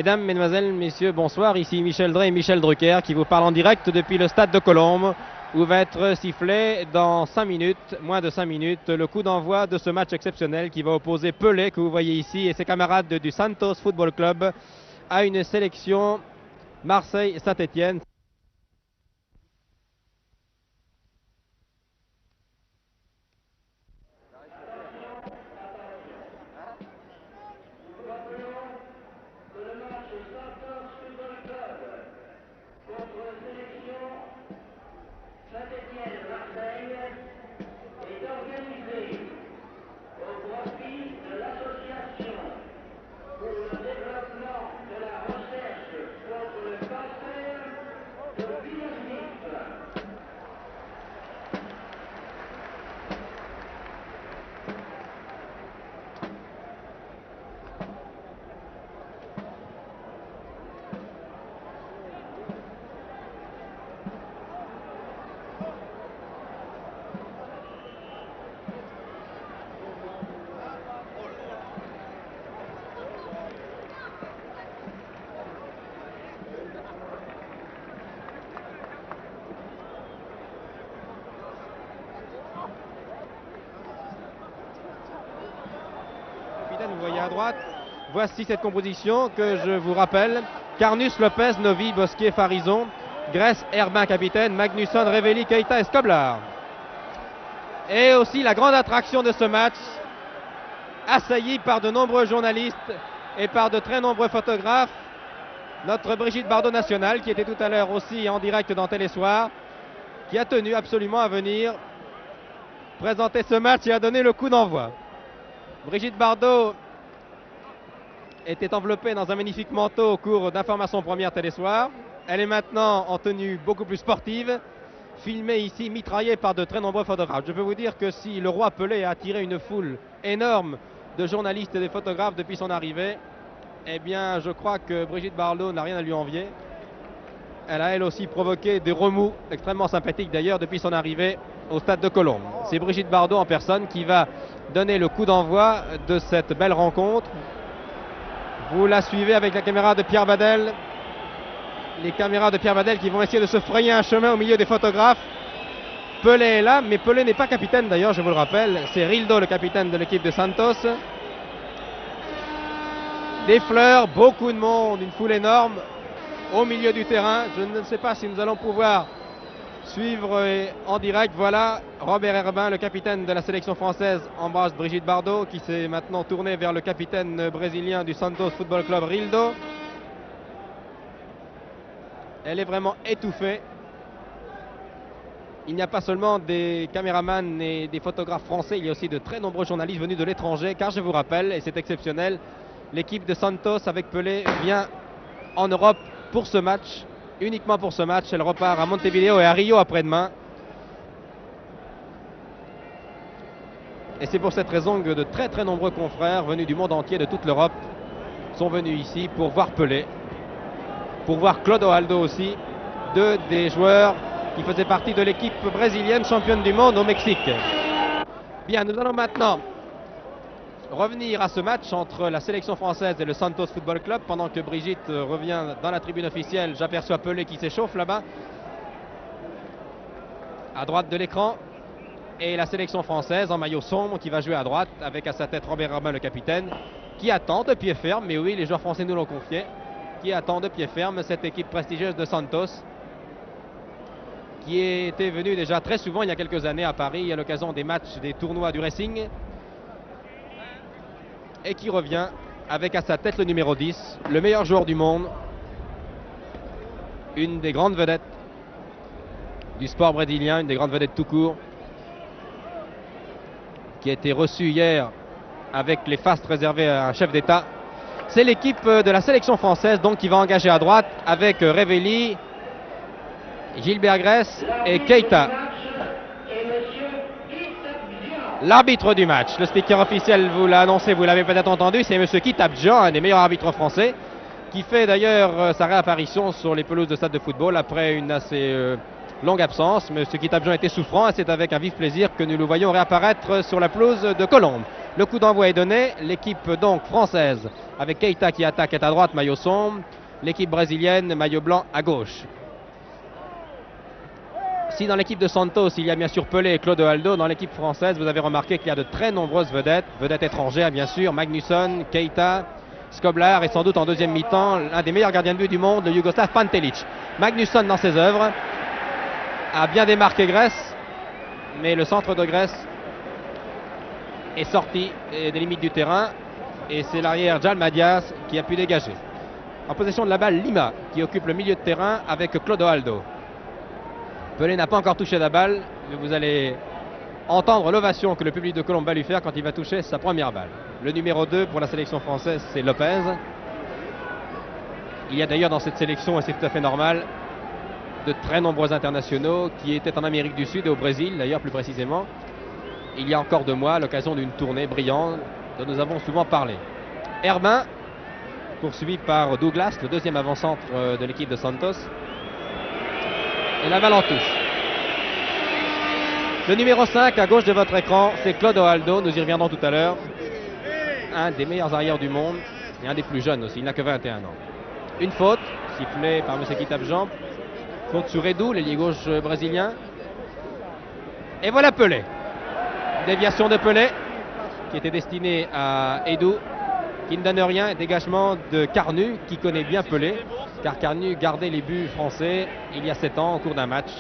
Mesdames, Mesdemoiselles, Messieurs, bonsoir. Ici Michel Drey et Michel Drucker qui vous parlent en direct depuis le stade de Colombes où va être sifflé dans 5 minutes, moins de 5 minutes, le coup d'envoi de ce match exceptionnel qui va opposer Pelé, que vous voyez ici, et ses camarades du Santos Football Club à une sélection Marseille-Saint-Étienne. Vous voyez à droite, voici cette composition que je vous rappelle. Carnus, Lopez, Novi, Bosquier, Farison, Grèce, Herbin, capitaine, Magnusson, Revelli, Keita et Skoblar. Et aussi la grande attraction de ce match, assaillie par de nombreux journalistes et par de très nombreux photographes, notre Brigitte Bardot nationale, qui était tout à l'heure aussi en direct dans Télésoir, qui a tenu absolument à venir présenter ce match et à donner le coup d'envoi. Brigitte Bardot était enveloppée dans un magnifique manteau au cours d'informations premières Télésoir. Elle est maintenant en tenue beaucoup plus sportive, filmée ici, mitraillée par de très nombreux photographes. Je peux vous dire que si le roi Pelé a attiré une foule énorme de journalistes et de photographes depuis son arrivée, eh bien je crois que Brigitte Bardot n'a rien à lui envier. Elle a elle aussi provoqué des remous extrêmement sympathiques d'ailleurs depuis son arrivée au stade de Colombes. C'est Brigitte Bardot en personne qui va donner le coup d'envoi de cette belle rencontre. Vous la suivez avec la caméra de Pierre Badel. Les caméras de Pierre Badel qui vont essayer de se frayer un chemin au milieu des photographes. Pelé est là, mais Pelé n'est pas capitaine d'ailleurs, je vous le rappelle. C'est Rildo, le capitaine de l'équipe de Santos. Des fleurs, beaucoup de monde, une foule énorme au milieu du terrain. Je ne sais pas si nous allons pouvoir suivre en direct. Voilà, Robert Herbin, le capitaine de la sélection française, embrasse Brigitte Bardot qui s'est maintenant tournée vers le capitaine brésilien du Santos Football Club, Rildo. Elle est vraiment étouffée. Il n'y a pas seulement des caméramans et des photographes français, il y a aussi de très nombreux journalistes venus de l'étranger, car je vous rappelle, et c'est exceptionnel, l'équipe de Santos avec Pelé vient en Europe pour ce match. Uniquement pour ce match, elle repart à Montevideo et à Rio après-demain. Et c'est pour cette raison que de très très nombreux confrères venus du monde entier, de toute l'Europe, sont venus ici pour voir Pelé, pour voir Clodoaldo aussi, deux des joueurs qui faisaient partie de l'équipe brésilienne championne du monde au Mexique. Bien, nous allons maintenant revenir à ce match entre la sélection française et le Santos Football Club. Pendant que Brigitte revient dans la tribune officielle, j'aperçois Pelé qui s'échauffe là-bas, à droite de l'écran, et la sélection française en maillot sombre qui va jouer à droite avec à sa tête Robert Herbin, le capitaine, qui attend de pied ferme, mais oui, les joueurs français nous l'ont confié, qui attend de pied ferme cette équipe prestigieuse de Santos qui était venue déjà très souvent il y a quelques années à Paris à l'occasion des matchs des tournois du Racing, et qui revient avec à sa tête le numéro 10, le meilleur joueur du monde, une des grandes vedettes du sport brésilien, une des grandes vedettes tout court, qui a été reçu hier avec les fastes réservés à un chef d'État. C'est l'équipe de la sélection française donc qui va engager à droite avec Revelli, Gilbert Grèce et Keita. L'arbitre du match, le speaker officiel vous l'a annoncé, vous l'avez peut-être entendu, c'est M. Kitabdjian, un des meilleurs arbitres français, qui fait d'ailleurs sa réapparition sur les pelouses de stade de football après une assez Longue absence, M. Kitabjan était souffrant et c'est avec un vif plaisir que nous le voyons réapparaître sur la pelouse de Colombes. Le coup d'envoi est donné, l'équipe donc française avec Keita qui attaque est à droite, maillot sombre, l'équipe brésilienne, maillot blanc à gauche. Si dans l'équipe de Santos, il y a bien sûr Pelé et Clodoaldo, dans l'équipe française, vous avez remarqué qu'il y a de très nombreuses vedettes étrangères bien sûr, Magnusson, Keita, Skoblar et sans doute en deuxième mi-temps, l'un des meilleurs gardiens de but du monde, le Yougoslave Pantelic. Magnusson dans ses œuvres a bien démarqué Grèce, mais le centre de Grèce est sorti des limites du terrain et c'est l'arrière Jalmadias qui a pu dégager. En possession de la balle, Lima qui occupe le milieu de terrain avec Clodoaldo. Pelé n'a pas encore touché la balle, mais vous allez entendre l'ovation que le public de Colombes va lui faire quand il va toucher sa première balle. Le numéro 2 pour la sélection française, c'est Lopez. Il y a d'ailleurs dans cette sélection, et c'est tout à fait normal, de très nombreux internationaux qui étaient en Amérique du Sud et au Brésil, d'ailleurs plus précisément. Il y a encore 2 mois, à l'occasion d'une tournée brillante dont nous avons souvent parlé. Herbin, poursuivi par Douglas, le deuxième avant-centre de l'équipe de Santos. Et la balle en touche. Le numéro 5 à gauche de votre écran, c'est Clodoaldo, nous y reviendrons tout à l'heure. Un des meilleurs arrières du monde et un des plus jeunes aussi, il n'a que 21 ans. Une faute, sifflée par M. Kitabjan. Faute sur Edu, l'ailier gauche brésilien. Et voilà Pelé. Déviation de Pelé, qui était destinée à Edu, qui ne donne rien. Dégagement de Carnu, qui connaît bien Pelé, car Carnu gardait les buts français il y a 7 ans au cours d'un match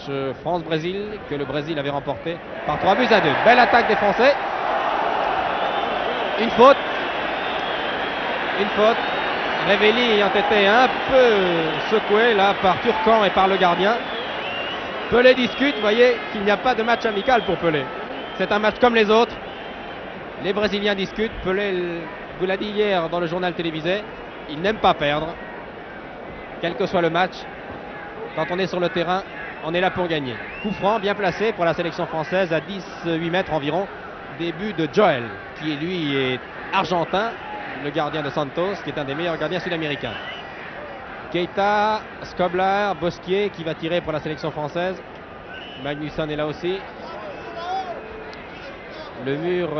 France-Brésil, que le Brésil avait remporté par 3-2. Belle attaque des Français. Une faute. Une faute. Revelli ayant été un peu secoué là par Turcan et par le gardien. Pelé discute, vous voyez qu'il n'y a pas de match amical pour Pelé. C'est un match comme les autres. Les Brésiliens discutent. Pelé vous l'a dit hier dans le journal télévisé, il n'aime pas perdre. Quel que soit le match, quand on est sur le terrain, on est là pour gagner. Coup franc bien placé pour la sélection française à 18 mètres environ. Début de Joel, qui lui est argentin, le gardien de Santos, qui est un des meilleurs gardiens sud-américains. Keita, Skoblar, Bosquier qui va tirer pour la sélection française. Magnusson est là aussi. Le mur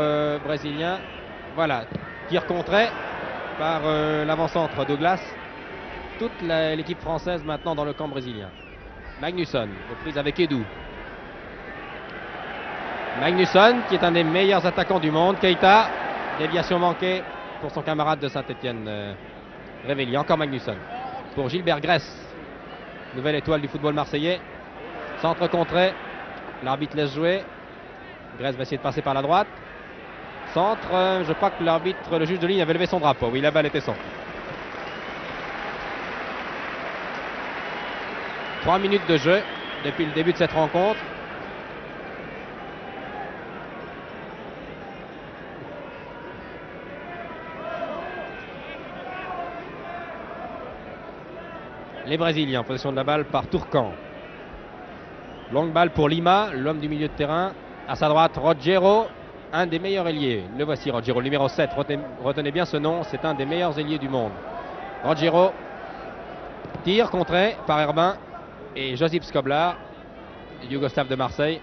brésilien. Voilà, tir contré par l'avant-centre Douglas. Toute l'équipe française maintenant dans le camp brésilien. Magnusson, reprise avec Edu. Magnusson, qui est un des meilleurs attaquants du monde. Keita, déviation manquée pour son camarade de Saint-Etienne, Revelli. Encore Magnusson. Pour Gilbert Grèce, nouvelle étoile du football marseillais. Centre contré, l'arbitre laisse jouer. Grèce va essayer de passer par la droite. Centre, je crois que l'arbitre, le juge de ligne avait levé son drapeau. Oui, la balle était sortie. 3 minutes de jeu depuis le début de cette rencontre. Les Brésiliens en possession de la balle par Turcan. Longue balle pour Lima, l'homme du milieu de terrain. À sa droite, Rogero, un des meilleurs ailiers. Le voici, Rogero, le numéro 7. Retenez bien ce nom, c'est un des meilleurs ailiers du monde. Rogero, tir contré par Herbin. Et Josip Skoblar, Yougoslave de Marseille,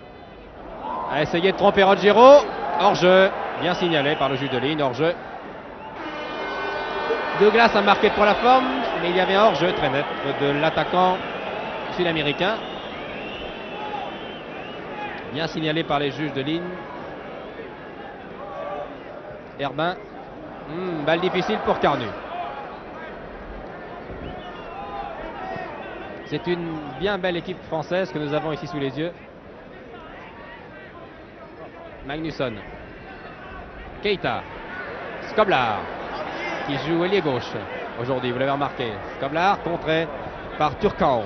a essayé de tromper Rogero. Hors-jeu, bien signalé par le juge de ligne, hors-jeu. Douglas a marqué pour la forme, mais il y avait un hors-jeu très net de l'attaquant sud-américain. Bien signalé par les juges de ligne. Herbin, balle difficile pour Carnu. C'est une bien belle équipe française que nous avons ici sous les yeux. Magnusson. Keita. Skoblar, qui joue ailier gauche aujourd'hui, vous l'avez remarqué. Skoblar contré par Turcan.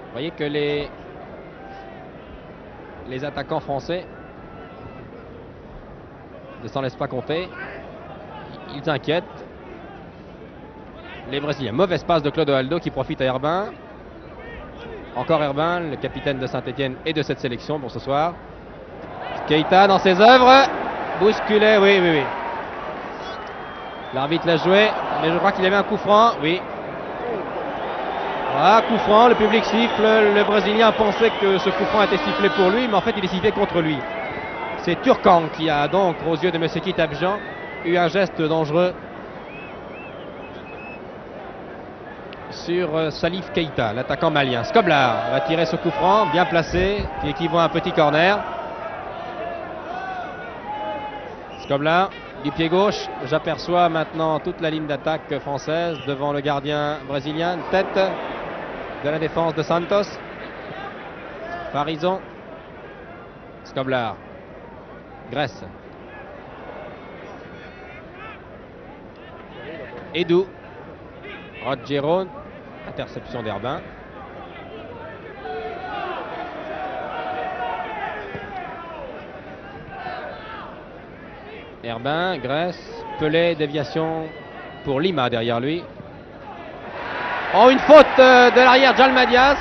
Vous voyez que les attaquants français ne s'en laissent pas compter. Ils inquiètent les Brésiliens. Mauvaise passe de Clodoaldo qui profite à Herbin. Encore Herbin, le capitaine de Saint-Etienne et de cette sélection pour ce soir. Keita dans ses œuvres. Bousculé, oui. L'arbitre l'a joué, mais je crois qu'il y avait un coup franc. Oui. Voilà, coup franc, le public siffle. Le Brésilien pensait que ce coup franc était sifflé pour lui, mais en fait il est sifflé contre lui. C'est Turcan qui a donc, aux yeux de Messeki Tabjan, eu un geste dangereux sur Salif Keita, l'attaquant malien. Skoblar va tirer ce coup franc, bien placé, qui équivaut à un petit corner. Skoblar, du pied gauche, j'aperçois maintenant toute la ligne d'attaque française devant le gardien brésilien. Tête de la défense de Santos. Farison. Skoblar. Grèce. Edou. Rogero. Interception d'Herbin. Herbin, Grèce, Pelé, déviation pour Lima derrière lui. Oh, une faute de l'arrière Jalmadias.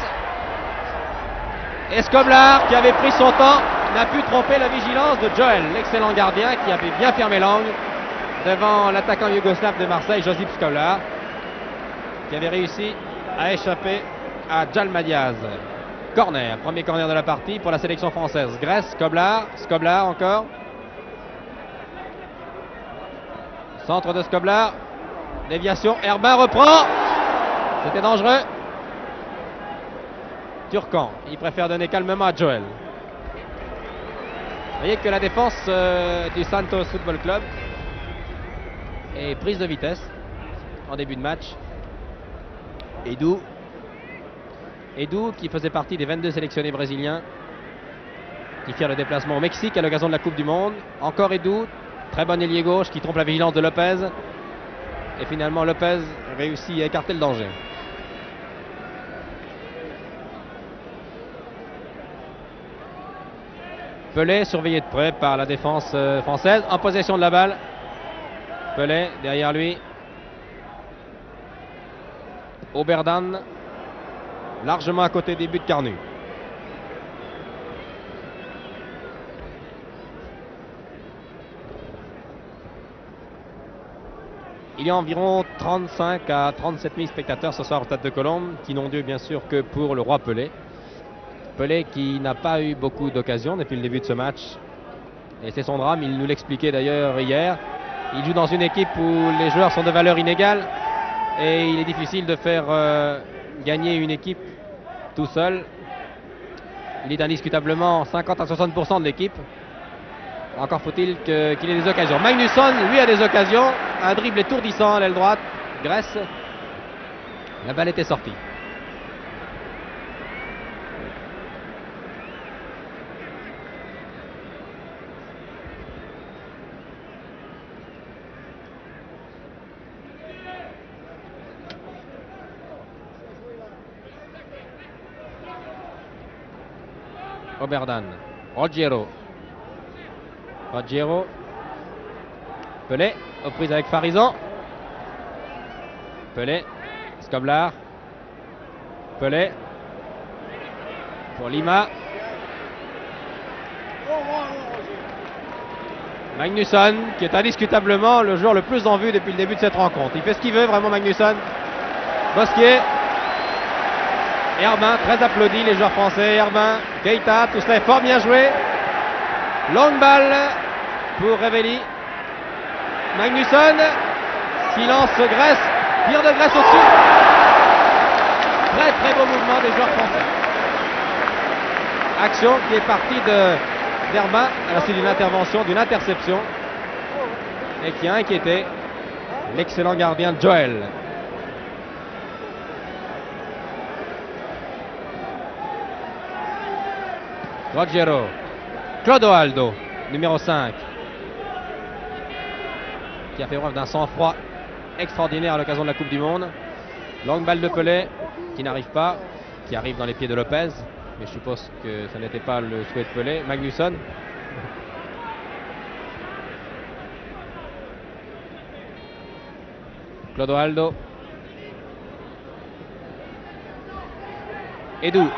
Skoblar, qui avait pris son temps, n'a pu tromper la vigilance de Joel, l'excellent gardien qui avait bien fermé l'angle devant l'attaquant yougoslave de Marseille, Josip Skoblar, qui avait réussi à échapper à Jalmadias. Corner, premier corner de la partie pour la sélection française. Grèce, Skoblar encore. Centre de Skoblar. Déviation. Herbin reprend. C'était dangereux. Turcan. Il préfère donner calmement à Joel. Vous voyez que la défense du Santos Football Club est prise de vitesse en début de match. Edou qui faisait partie des 22 sélectionnés brésiliens qui firent le déplacement au Mexique à l'occasion de la Coupe du Monde. Encore Edou. Très bon ailier gauche qui trompe la vigilance de Lopez. Et finalement Lopez réussit à écarter le danger. Pelé surveillé de près par la défense française. En possession de la balle. Pelé derrière lui. Oberdan. Largement à côté des buts de Carnu. Il y a environ 35 à 37 000 spectateurs ce soir au Stade de Colombes, qui n'ont Dieu bien sûr que pour le roi Pelé. Pelé qui n'a pas eu beaucoup d'occasions depuis le début de ce match. Et c'est son drame, il nous l'expliquait d'ailleurs hier. Il joue dans une équipe où les joueurs sont de valeur inégale et il est difficile de faire gagner une équipe tout seul. Il est indiscutablement 50 à 60% de l'équipe. Encore faut-il qu'il ait des occasions. Magnusson, lui, a des occasions. Un dribble étourdissant à l'aile droite. Grèce. La balle était sortie. Oberdan. Rogero. Pelé, aux prises avec Farison. Pelé, Skoblar. Pelé. Pour Lima. Magnusson, qui est indiscutablement le joueur le plus en vue depuis le début de cette rencontre. Il fait ce qu'il veut, vraiment, Magnusson. Bosquier. Herbin, très applaudi, les joueurs français. Herbin, Keita, tout cela est fort bien joué. Longue balle pour Revelli. Magnusson, silence Grèce, tir de Grèce au-dessus. Très très beau mouvement des joueurs français. Action qui est partie d'Herbin à la suite d'une intervention, d'une interception et qui a inquiété l'excellent gardien Joel. Rogero. Clodoaldo, numéro 5, qui a fait preuve d'un sang-froid extraordinaire à l'occasion de la Coupe du Monde. Longue balle de Pelé, qui n'arrive pas, qui arrive dans les pieds de Lopez, mais je suppose que ce n'était pas le souhait de Pelé. Magnusson. Clodoaldo. Edou.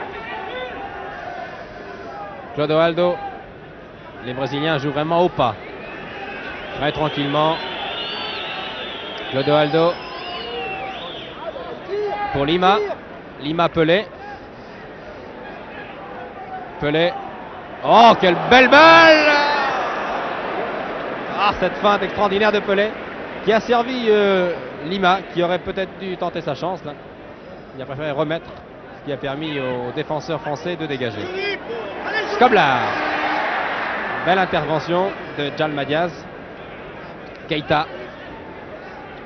Clodoaldo. Les Brésiliens jouent vraiment au pas. Très tranquillement. Clodoaldo pour Lima. Lima, Pelé. Pelé. Oh, quelle belle balle! Ah, cette feinte extraordinaire de Pelé qui a servi Lima, qui aurait peut-être dû tenter sa chance là. Il a préféré remettre, ce qui a permis aux défenseurs français de dégager. Skoblar. Belle intervention de Djalma Diaz. Keita.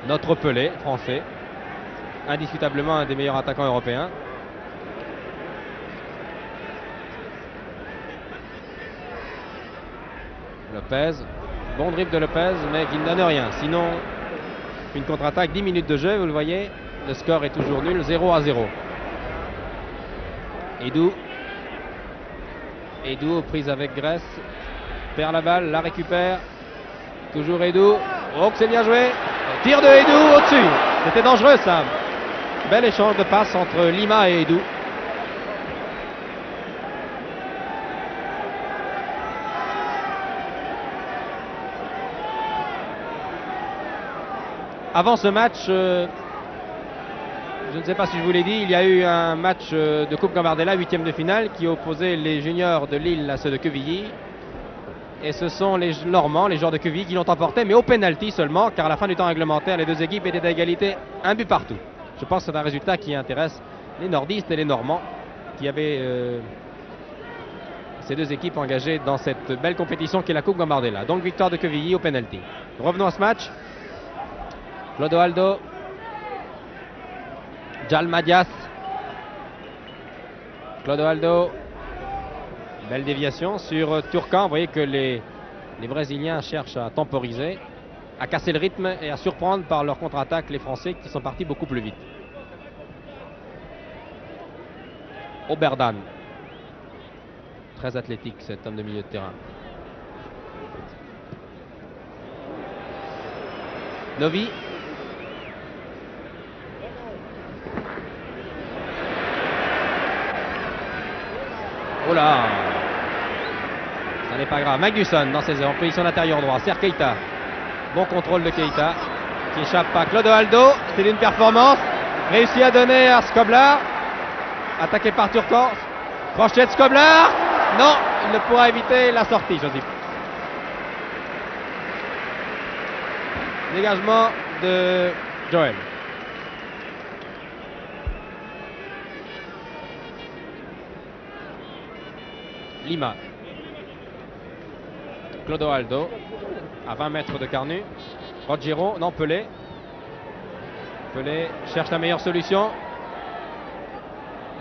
Notre Pelé français. Indiscutablement un des meilleurs attaquants européens. Lopez. Bon dribble de Lopez, mais qui ne donne rien. Sinon, une contre-attaque, 10 minutes de jeu, vous le voyez. Le score est toujours nul, 0-0. Edu. Edu aux prises avec Grèce. Perd la balle, la récupère. Toujours Edu. Oh, que c'est bien joué. Tir de Edu au-dessus. C'était dangereux ça. Bel échange de passes entre Lima et Edu. Avant ce match, je ne sais pas si je vous l'ai dit, il y a eu un match de Coupe Gambardella, 8e de finale, qui opposait les juniors de Lille à ceux de Quevilly. Et ce sont les Normands, les joueurs de Quevilly, qui l'ont emporté, mais au pénalty seulement, car à la fin du temps réglementaire, les deux équipes étaient à égalité, un but partout. Je pense que c'est un résultat qui intéresse les nordistes et les Normands, qui avaient ces deux équipes engagées dans cette belle compétition qui est la Coupe Gambardella. Donc victoire de Quevilly au pénalty. Revenons à ce match. Clodoaldo. Djalma Diaz. Clodoaldo. Belle déviation sur Turcan. Vous voyez que les Brésiliens cherchent à temporiser, à casser le rythme et à surprendre par leur contre-attaque les Français qui sont partis beaucoup plus vite. Oberdan. Très athlétique cet homme de milieu de terrain. Novi. Oh là, ça n'est pas grave. Magnusson dans ses heures, en position d'intérieur droit. Serre Keita. Bon contrôle de Keita qui échappe pas. Clodoaldo, c'est une performance. Réussi à donner à Skoblar. Attaqué par Turcan. Crochet de Skoblar. Non, il ne pourra éviter la sortie, Josip. Dégagement de Joël. Lima. Clodoaldo à 20 mètres de Carnu. Rogero, non, Pelé. Pelé cherche la meilleure solution.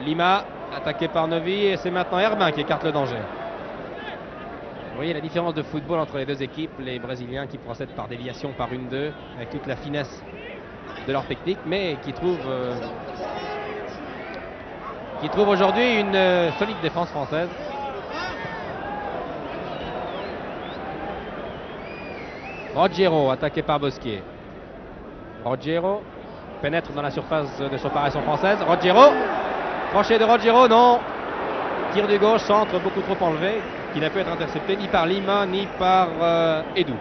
Lima attaqué par Novi et c'est maintenant Herbin qui écarte le danger. Vous voyez la différence de football entre les deux équipes, les Brésiliens qui procèdent par déviation par 1-2 avec toute la finesse de leur technique, mais qui trouvent aujourd'hui une solide défense française. Rogero attaqué par Bosquier. Rogero pénètre dans la surface de séparation française. Rogero, crochet de Rogero, non. Tir du gauche, centre beaucoup trop enlevé, qui n'a pu être intercepté ni par Lima ni par Edu.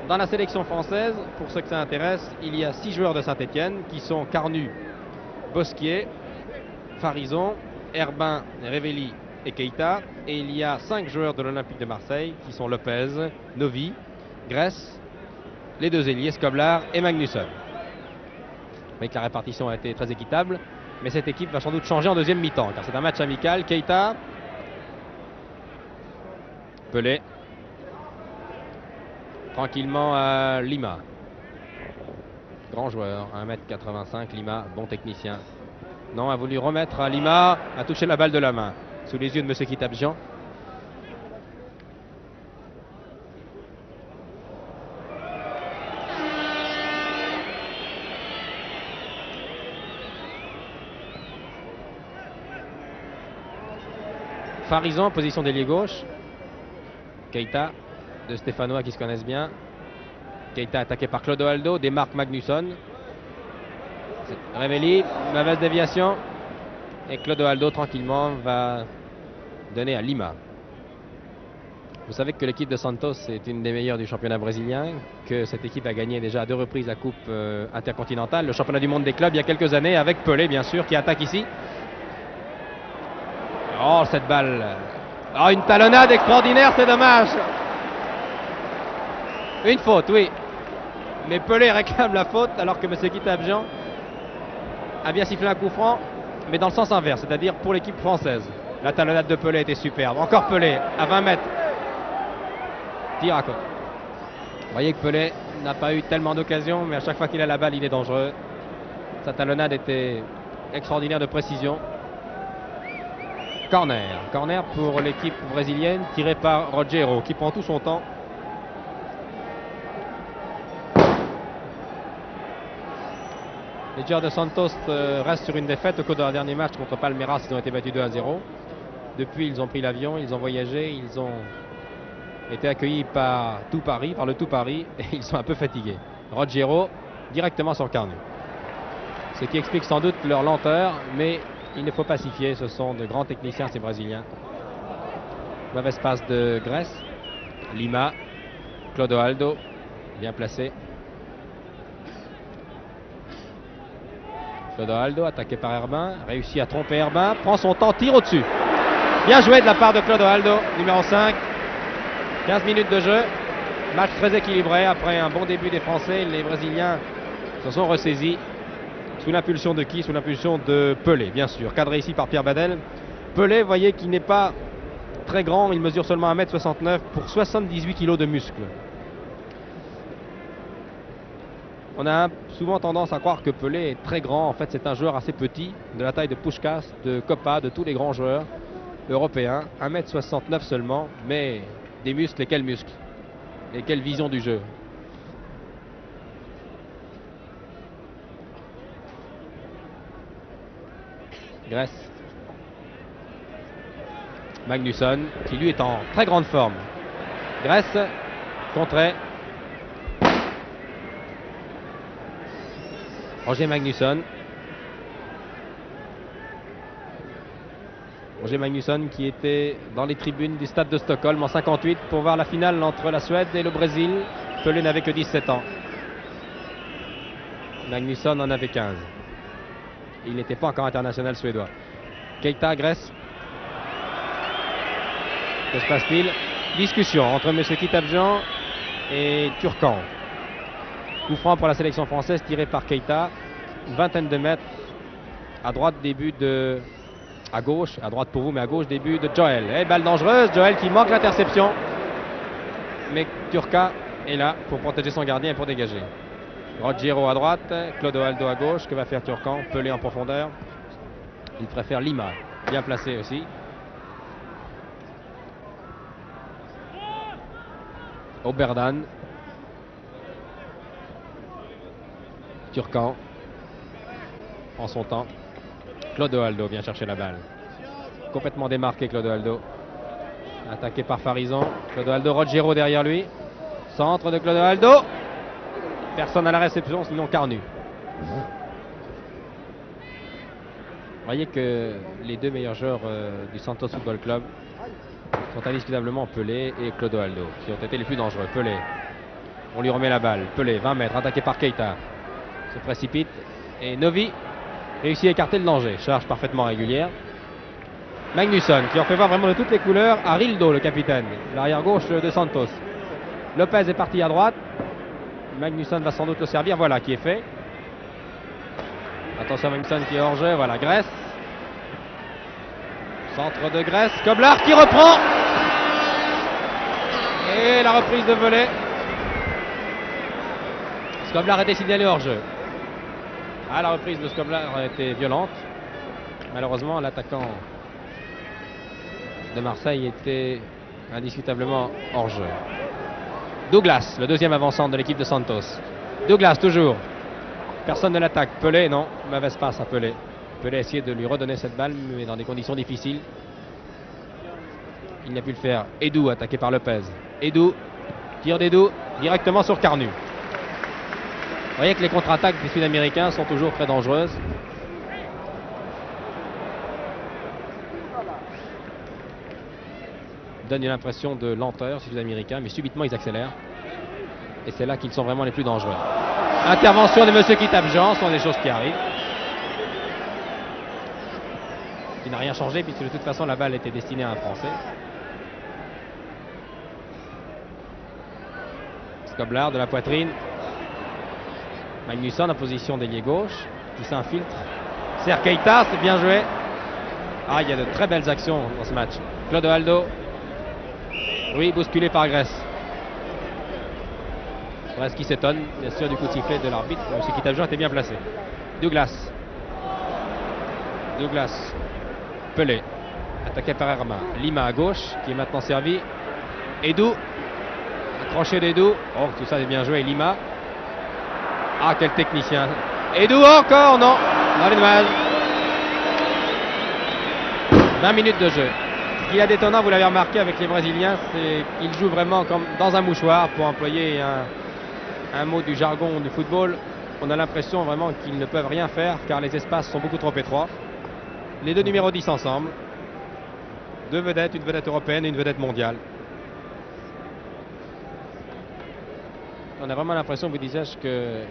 Dans la sélection française, pour ceux que ça intéresse, il y a 6 joueurs de Saint-Etienne qui sont Carnu, Bosquier, Farison, Herbin, Révelli et Keita. Et il y a 5 joueurs de l'Olympique de Marseille qui sont Lopez, Novi, Grèce, les deux ailiers, Skoblar et Magnusson. Vous voyez que la répartition a été très équitable, mais cette équipe va sans doute changer en deuxième mi-temps, car c'est un match amical. Keita, Pelé, tranquillement à Lima. Grand joueur, 1m85, Lima, bon technicien. Non, a voulu remettre à Lima, a touché la balle de la main, sous les yeux de M. Kitabjian. Farison en position d'ailier gauche. Keita de Stéphanois qui se connaissent bien. Keita attaqué par Clodoaldo, démarque Magnusson. Révelli, mauvaise déviation. Et Clodoaldo tranquillement va donner à Lima. Vous savez que l'équipe de Santos est une des meilleures du championnat brésilien, que cette équipe a gagné déjà à 2 reprises la Coupe intercontinentale, le championnat du monde des clubs il y a quelques années, avec Pelé bien sûr qui attaque ici. Oh, cette balle. Oh, une talonnade extraordinaire, c'est dommage. Une faute, oui. Mais Pelé réclame la faute alors que M. Kita-Abidjan a bien sifflé un coup franc, mais dans le sens inverse, c'est-à-dire pour l'équipe française. La talonnade de Pelé était superbe. Encore Pelé, à 20 mètres. Tir à côté. Vous voyez que Pelé n'a pas eu tellement d'occasions, mais à chaque fois qu'il a la balle, il est dangereux. Sa talonnade était extraordinaire de précision. Corner. Corner pour l'équipe brésilienne, tiré par Rogério, qui prend tout son temps. Les joueurs de Santos restent sur une défaite au cours de leur dernier match contre Palmeiras. Ils ont été battus 2-0. Depuis, ils ont pris l'avion, ils ont voyagé, ils ont été accueillis par tout Paris, par le tout Paris, et ils sont un peu fatigués. Rogério directement sur Carnu. Ce qui explique sans doute leur lenteur, mais il ne faut pas s'y fier. Ce sont de grands techniciens, ces Brésiliens. Mauvaise passe de Grèce. Lima. Clodoaldo. Bien placé. Clodoaldo, attaqué par Herbin, réussit à tromper Herbin, prend son temps, tire au-dessus. Bien joué de la part de Clodoaldo, numéro 5. 15 minutes de jeu. Match très équilibré. Après un bon début des Français, les Brésiliens se sont ressaisis. Sous l'impulsion de qui? Sous l'impulsion de Pelé, bien sûr. Cadré ici par Pierre Badel. Pelé, voyez qu'il n'est pas très grand. Il mesure seulement 1m69 pour 78 kg de muscles. On a souvent tendance à croire que Pelé est très grand. En fait, c'est un joueur assez petit, de la taille de Puskás, de Copa, de tous les grands joueurs européens. 1m69 seulement, mais des muscles, et quels muscles? Et quelle vision du jeu? Grèce. Magnusson, qui lui est en très grande forme. Grèce, contré. Roger Magnusson. Roger Magnusson qui était dans les tribunes du stade de Stockholm en 58 pour voir la finale entre la Suède et le Brésil. Pelé n'avait que 17 ans. Magnusson en avait 15. Il n'était pas encore international suédois. Keita, Grèce. Que se passe-t-il? Discussion entre M. Kita-Abidjan et Turcan. Coup franc pour la sélection française tiré par Keita. Une vingtaine de mètres. À droite, début de... À gauche, à droite pour vous, mais à gauche, début de Joël. Et balle dangereuse, Joël qui manque l'interception. Mais Turca est là pour protéger son gardien et pour dégager. Rogério à droite, Clodoaldo à gauche. Que va faire Turcan? Pelé en profondeur. Il préfère Lima, bien placé aussi. Oberdan. Turcan prend son temps. Clodoaldo vient chercher la balle. Complètement démarqué Clodoaldo. Attaqué par Farison. Clodoaldo, Rogério derrière lui. Centre de Clodoaldo. Personne à la réception, sinon Carnu. Vous voyez que les deux meilleurs joueurs du Santos Football Club sont indiscutablement Pelé et Clodoaldo, qui ont été les plus dangereux. Pelé. On lui remet la balle. Pelé, 20 mètres, attaqué par Keita. Se précipite. Et Novi réussit à écarter le danger. Charge parfaitement régulière. Magnusson, qui en fait voir vraiment de toutes les couleurs, à Rildo, le capitaine, l'arrière gauche de Santos. Lopez est parti à droite. Magnusson va sans doute le servir. Voilà qui est fait. Attention à Magnusson qui est hors jeu. Voilà, Grèce. Centre de Grèce. Skoblar qui reprend. Et la reprise de volée. Skoblar était signalé hors jeu. Ah, la reprise de Skoblar a été violente. Malheureusement, l'attaquant de Marseille était indiscutablement hors jeu. Douglas, le deuxième avançant de l'équipe de Santos. Douglas, toujours. Personne ne l'attaque. Pelé, non. Mauvaise passe à Pelé. Pelé a essayé de lui redonner cette balle, mais dans des conditions difficiles. Il n'a pu le faire. Edou, attaqué par Lopez. Edou, tir d'Edou, directement sur Carnu. Vous voyez que les contre-attaques des Sud-Américains sont toujours très dangereuses. donne une impression de lenteur chez les Américains, mais subitement ils accélèrent. Et c'est là qu'ils sont vraiment les plus dangereux. Intervention de monsieur qui tape Jean, ce sont des choses qui arrivent. Il n'a rien changé puisque de toute façon la balle était destinée à un Français. Skoblar de la poitrine. Magnusson en position d'ailier gauche qui s'infiltre. Serre Keita, c'est bien joué. Ah, il y a de très belles actions dans ce match. Clodoaldo. Oui, bousculé par Grèce. Grèce qui s'étonne, bien sûr, du coup de sifflet de l'arbitre. M. Kitavjean était bien placé. Douglas. Douglas. Pelé. Attaqué par Herma. Lima à gauche, qui est maintenant servi. Edou. Accroché d'Edou. Oh, tout ça est bien joué. Lima. Ah, quel technicien. Edou encore, non. Allez, dommage. 20 minutes de jeu. Ce qu'il y a d'étonnant, vous l'avez remarqué avec les Brésiliens, c'est qu'ils jouent vraiment comme dans un mouchoir, pour employer un mot du jargon du football. On a l'impression vraiment qu'ils ne peuvent rien faire car les espaces sont beaucoup trop étroits. Les deux numéros 10 ensemble. Deux vedettes, une vedette européenne et une vedette mondiale. On a vraiment l'impression, vous disais-je, que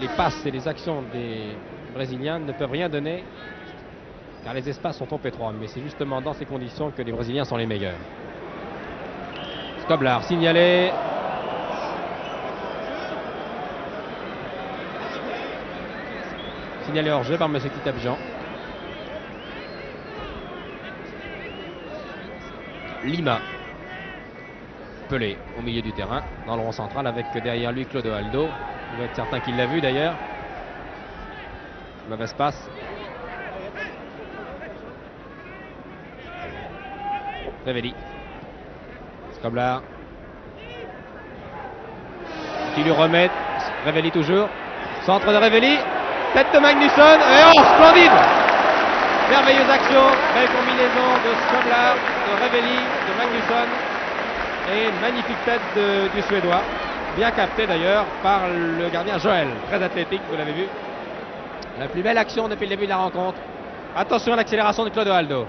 les passes et les actions des Brésiliens ne peuvent rien donner car les espaces sont trop étroits. Mais c'est justement dans ces conditions que les Brésiliens sont les meilleurs. Skoblar signalé. Signalé hors jeu par M. Kitavjean. Lima. Pelé au milieu du terrain, dans le rond central, avec derrière lui Clodoaldo. Vous doit être certain qu'il l'a vu d'ailleurs. Mauvaise passe. Revelli. Skoblar. Qui lui remet. Revelli toujours. Centre de Revelli. Tête de Magnusson. Et oh, splendide! Merveilleuse action. Belle combinaison de Skoblar, de Revelli, de Magnusson. Et magnifique tête du Suédois. Bien capté d'ailleurs par le gardien Joël. Très athlétique, vous l'avez vu. La plus belle action depuis le début de la rencontre. Attention à l'accélération de Clodoaldo.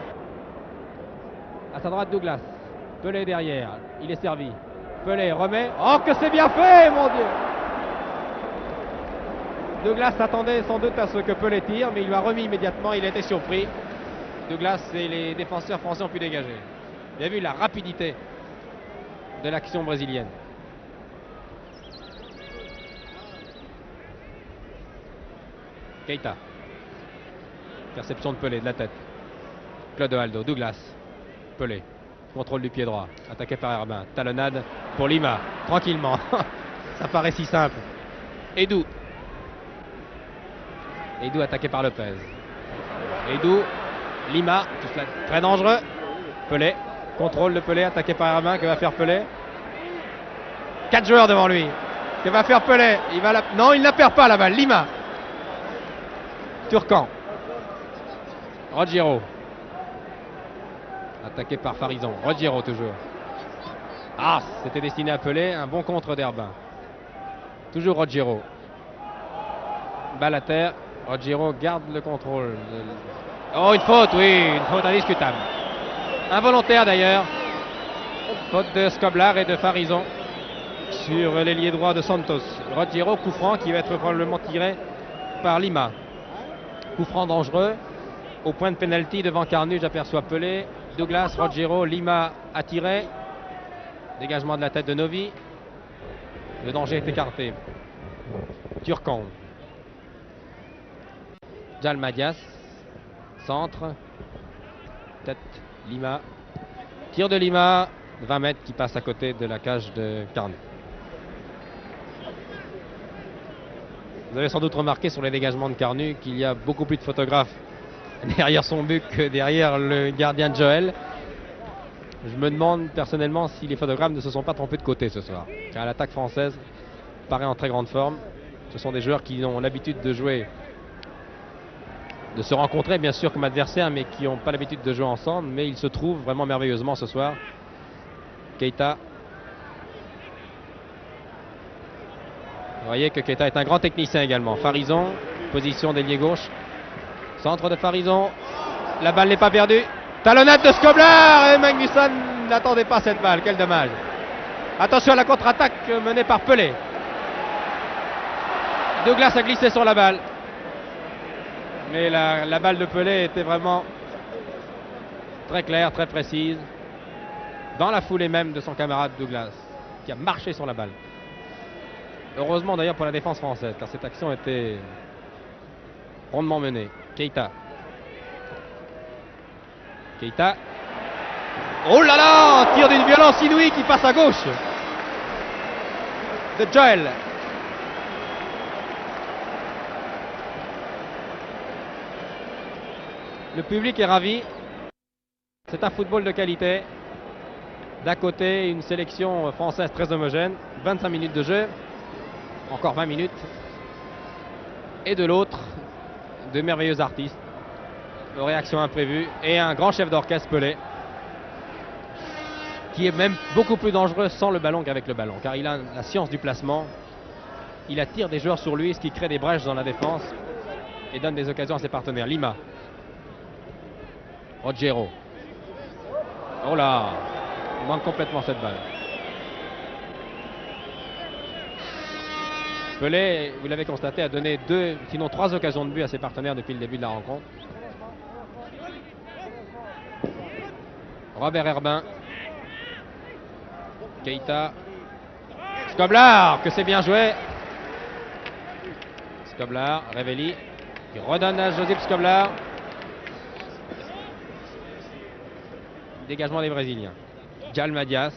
À sa droite, Douglas. Pelé derrière. Il est servi. Pelé remet. Oh, que c'est bien fait, mon Dieu! Douglas attendait sans doute à ce que Pelé tire, mais il lui a remis immédiatement. Il a été surpris. Douglas et les défenseurs français ont pu dégager. Il a vu la rapidité de l'action brésilienne. Keita. Perception de Pelé de la tête. Clodoaldo, Douglas. Pelé. Contrôle du pied droit. Attaqué par Herbin. Talonnade pour Lima. Tranquillement. Ça paraît si simple. Edou. Edou attaqué par Lopez. Edou. Lima. Tout cela très dangereux. Pelé. Contrôle de Pelé. Attaqué par Herbin. Que va faire Pelé? 4 joueurs devant lui. Que va faire Pelé? Non, il ne la perd pas la balle. Lima. Turcan. Rogero. Attaqué par Farison. Rogero toujours. Ah, c'était destiné à Pelé. Un bon contre d'Herbin. Toujours Rogero. Balle à terre. Rogero garde le contrôle. Oh, une faute, oui. Une faute indiscutable. Involontaire d'ailleurs. Faute de Skoblar et de Farison sur l'ailier droit de Santos. Rogero, coup franc qui va être probablement tiré par Lima. Coup franc dangereux. Au point de pénalty devant Carnu, j'aperçois Pelé. Douglas, Rogero, Lima a tiré. Dégagement de la tête de Novi. Le danger est écarté. Turcan. Jalmadias. Centre. Tête. Lima. Tir de Lima. 20 mètres qui passe à côté de la cage de Carnu. Vous avez sans doute remarqué sur les dégagements de Carnu qu'il y a beaucoup plus de photographes derrière son but que derrière le gardien de Joël. Je me demande personnellement si les photographes ne se sont pas trompés de côté ce soir. Car l'attaque française paraît en très grande forme. Ce sont des joueurs qui ont l'habitude de jouer, de se rencontrer bien sûr comme adversaires, mais qui n'ont pas l'habitude de jouer ensemble. Mais ils se trouvent vraiment merveilleusement ce soir. Keita. Vous voyez que Keita est un grand technicien également. Farison, position d'ailier gauche. Centre de Farison. La balle n'est pas perdue. Talonnade de Skoblar et Magnusson n'attendait pas cette balle, quel dommage. Attention à la contre-attaque menée par Pelé. Douglas a glissé sur la balle. Mais la balle de Pelé était vraiment très claire, très précise. Dans la foulée même de son camarade Douglas, qui a marché sur la balle. Heureusement d'ailleurs pour la défense française, car cette action était rondement menée. Keita. Keita. Oh là là, tir d'une violence inouïe qui passe à gauche de Joel. Le public est ravi. C'est un football de qualité. D'un côté, une sélection française très homogène, 25 minutes de jeu, encore 20 minutes. Et de l'autre, de merveilleux artistes, aux réactions imprévues, et un grand chef d'orchestre, Pelé, qui est même beaucoup plus dangereux sans le ballon qu'avec le ballon, car il a la science du placement, il attire des joueurs sur lui, ce qui crée des brèches dans la défense et donne des occasions à ses partenaires. Lima. Rogero. Oh là, il manque complètement cette balle. Pelé, vous l'avez constaté, a donné 2, sinon 3 occasions de but à ses partenaires depuis le début de la rencontre. Robert Herbin. Keita. Skoblar, que c'est bien joué. Skoblar, Revelli, qui redonne à Josip Skoblar. Dégagement des Brésiliens. Jalmadias,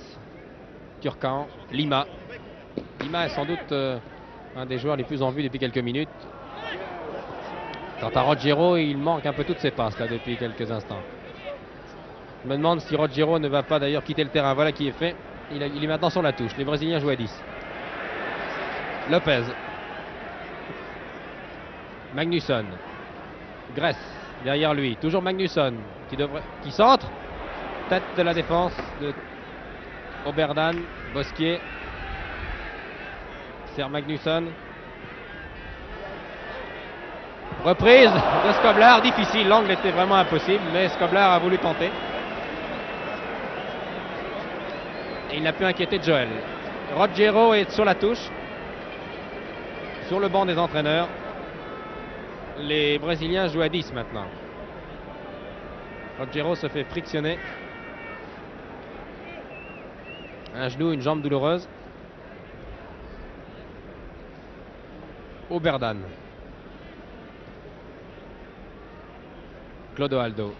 Turcan, Lima. Lima est sans doute un des joueurs les plus en vue depuis quelques minutes. Quant à Rogero, il manque un peu toutes ses passes là depuis quelques instants. Je me demande si Rogero ne va pas d'ailleurs quitter le terrain. Voilà qui est fait. Il est maintenant sur la touche. Les Brésiliens jouent à 10. Lopez. Magnusson. Gress derrière lui. Toujours Magnusson qui centre. Tête de la défense de Oberdan. Bosquier. Sert Magnusson. Reprise de Skoblar. Difficile. L'angle était vraiment impossible. Mais Skoblar a voulu tenter. Et il n'a pu inquiéter Joel. Rogero est sur la touche. Sur le banc des entraîneurs. Les Brésiliens jouent à 10 maintenant. Rogero se fait frictionner. Un genou, une jambe douloureuse. Oberdan. Clodoaldo.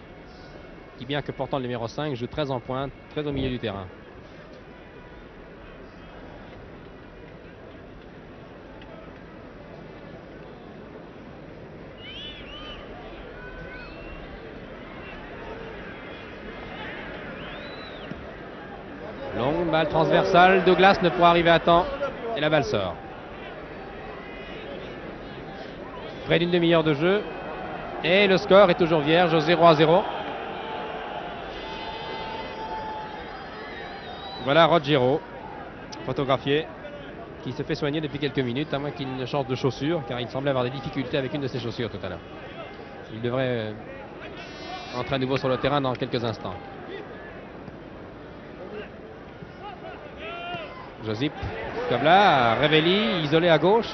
Qui, bien que portant le numéro 5, joue très en pointe, très au milieu du terrain. Longue balle transversale, Douglas ne pourra arriver à temps et la balle sort. Près d'une demi-heure de jeu et le score est toujours vierge, 0-0. Voilà Rogero, photographié, qui se fait soigner depuis quelques minutes, à moins qu'il ne change de chaussure, car il semblait avoir des difficultés avec une de ses chaussures tout à l'heure. Il devrait entrer à nouveau sur le terrain dans quelques instants. Josip Skoblar, Revelli, isolé à gauche.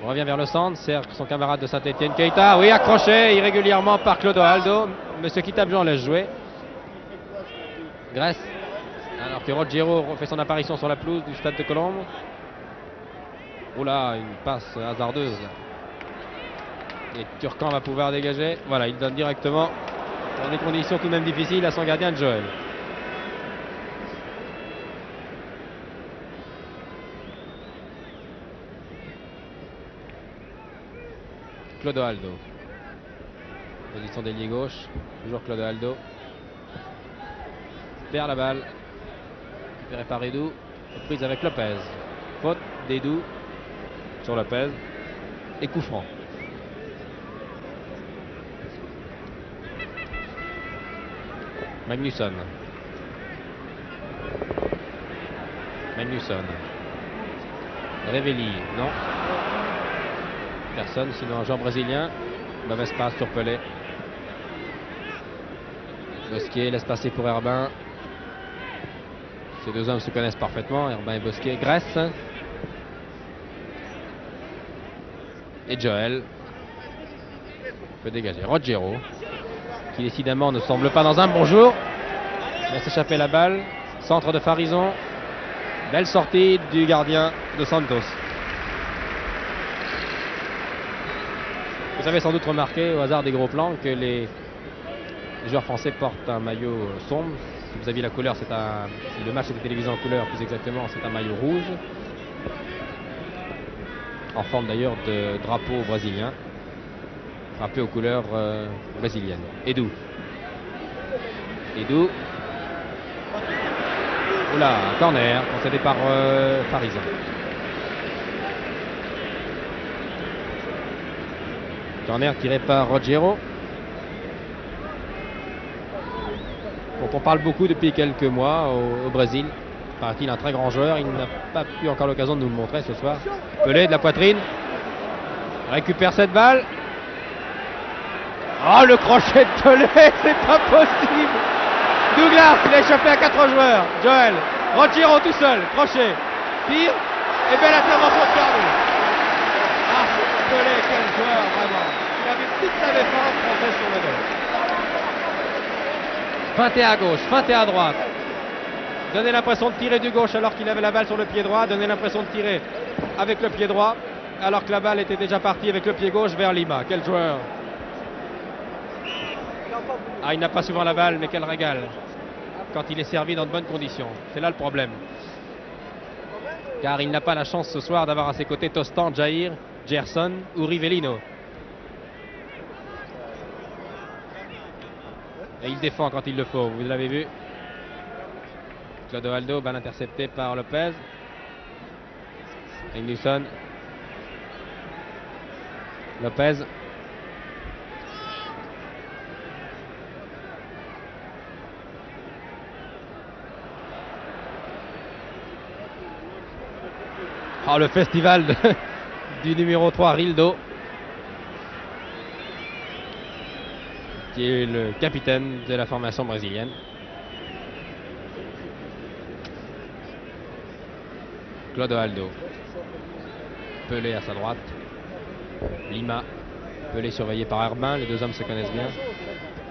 On revient vers le centre, cercle son camarade de Saint-Etienne, Keita. Oui, accroché irrégulièrement par Clodoaldo. Monsieur Kitabjon laisse jouer. Gress. Alors que Rogero fait son apparition sur la pelouse du stade de Colombe. Oula, une passe hasardeuse. Et Turcan va pouvoir dégager. Voilà, il donne directement, dans des conditions tout de même difficiles, à son gardien Joel. Clodoaldo. Position d'ailier gauche. Toujours Clodoaldo. Perd la balle. Récupéré par Edou. Prise avec Lopez. Faute d'Edou sur Lopez. Et coup franc. Magnusson. Magnusson. Revelli. Non. Personne, sinon un joueur brésilien. Mauvaise passe sur Pelé. Bosquier laisse passer pour Herbin. Ces deux hommes se connaissent parfaitement, Herbin et Bosquet. Grèce et Joel peut dégager. Rogero, qui décidément ne semble pas dans un bon jour, laisse échapper la balle. Centre de Farison. Belle sortie du gardien de Santos. Vous avez sans doute remarqué au hasard des gros plans que les joueurs français portent un maillot sombre. Si vous aviez la couleur, si le match était télévisé en couleur, plus exactement, c'est un maillot rouge. En forme d'ailleurs de drapeau brésilien. Rappelé aux couleurs brésiliennes. Edu. Oula, corner, concédé par Farison. Corner tiré par Rogero. Dont on parle beaucoup depuis quelques mois au Brésil. Paraît-il un très grand joueur. Il n'a pas eu encore l'occasion de nous le montrer ce soir. Pelé de la poitrine. Récupère cette balle. Oh, le crochet de Pelé, c'est pas possible. Douglas, il a échappé à 4 joueurs. Joel, Rogero tout seul, crochet, tire, et belle intervention de Carnot. Ah, Pelé, quel joueur, vraiment. Il avait toute sa défense française sur le dos. Feinté à gauche, feinté à droite. Donnait l'impression de tirer du gauche alors qu'il avait la balle sur le pied droit. Donnait l'impression de tirer avec le pied droit alors que la balle était déjà partie avec le pied gauche vers Lima. Quel joueur. Ah, il n'a pas souvent la balle, mais quel régal quand il est servi dans de bonnes conditions. C'est là le problème. Car il n'a pas la chance ce soir d'avoir à ses côtés Tostan, Jair, Gerson ou Rivellino. Et il défend quand il le faut, vous l'avez vu. Clodoaldo, balle interceptée par Lopez. Magnusson. Lopez. Oh, le festival du numéro 3, Rildo, qui est le capitaine de la formation brésilienne. Clodoaldo. Pelé à sa droite. Lima. Pelé surveillé par Herbin. Les deux hommes se connaissent bien.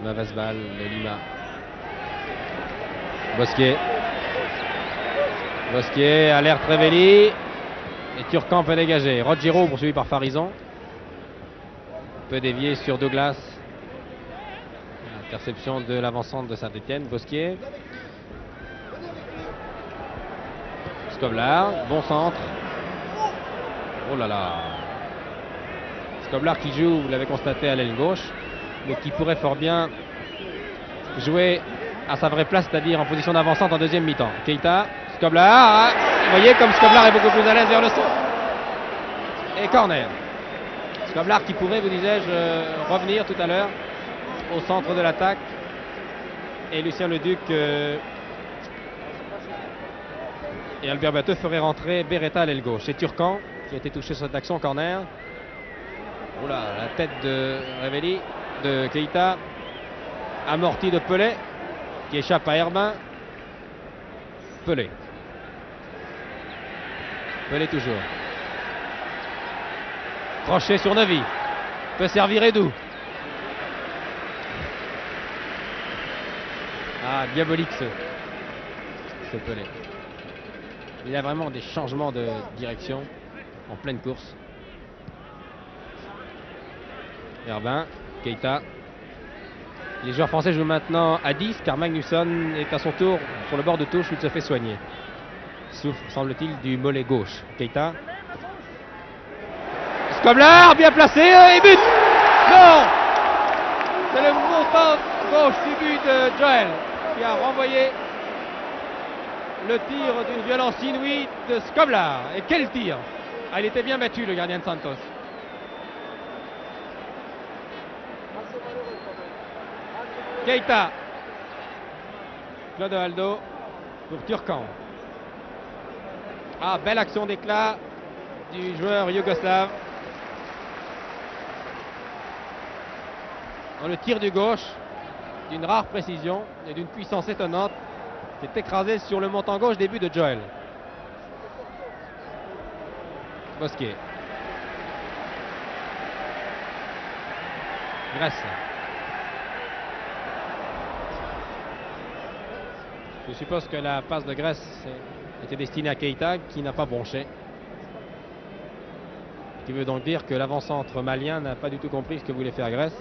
Mauvaise balle de Lima. Bosquet. Bosquet, alerte Révéli. Et Turcan peut dégager. Rogero poursuivi par Farison. Peut dévier sur Douglas. Interception de l'avancante de Saint-Etienne. Bosquet. Skoblar. Bon centre. Oh là là. Skoblar qui joue, vous l'avez constaté, à l'aile gauche, mais qui pourrait fort bien jouer à sa vraie place, c'est-à-dire en position d'avancante en deuxième mi-temps. Keita. Skoblar. Vous voyez comme Skoblar est beaucoup plus à l'aise vers le centre. Et corner. Skoblar qui pourrait, vous disais-je, revenir tout à l'heure au centre de l'attaque. Et Lucien Leduc et Albert Batteux feraient rentrer Beretta à l'aile gauche. C'est Turcan qui a été touché sur cette action, corner. Oula, la tête de Révéli, de Keita. Amorti de Pelé qui échappe à Herbin. Pelé. Pelé toujours. Crochet sur Neuvy. Peut servir Edu. Ah, diabolique ce Pelé. Il a vraiment des changements de direction en pleine course. Herbin, Keita. Les joueurs français jouent maintenant à 10 car Magnusson est à son tour sur le bord de touche où il se fait soigner. Souffre, semble-t-il, du mollet gauche. Keita. Skoblar, bien placé et but. Non, c'est le montant gauche du but de Joel qui a renvoyé le tir d'une violence inouïe de Skoblar. Et quel tir! Ah, il était bien battu, le gardien de Santos. Keita. Clodoaldo pour Turcan. Ah, belle action d'éclat du joueur yougoslave. Dans le tir du gauche, d'une rare précision et d'une puissance étonnante. qui est écrasé sur le montant gauche, début de Joel. Bosquier. Grèce. Je suppose que la passe de Grèce était destinée à Keita, qui n'a pas bronché. Ce qui veut donc dire que l'avant-centre malien n'a pas du tout compris ce que voulait faire Grèce.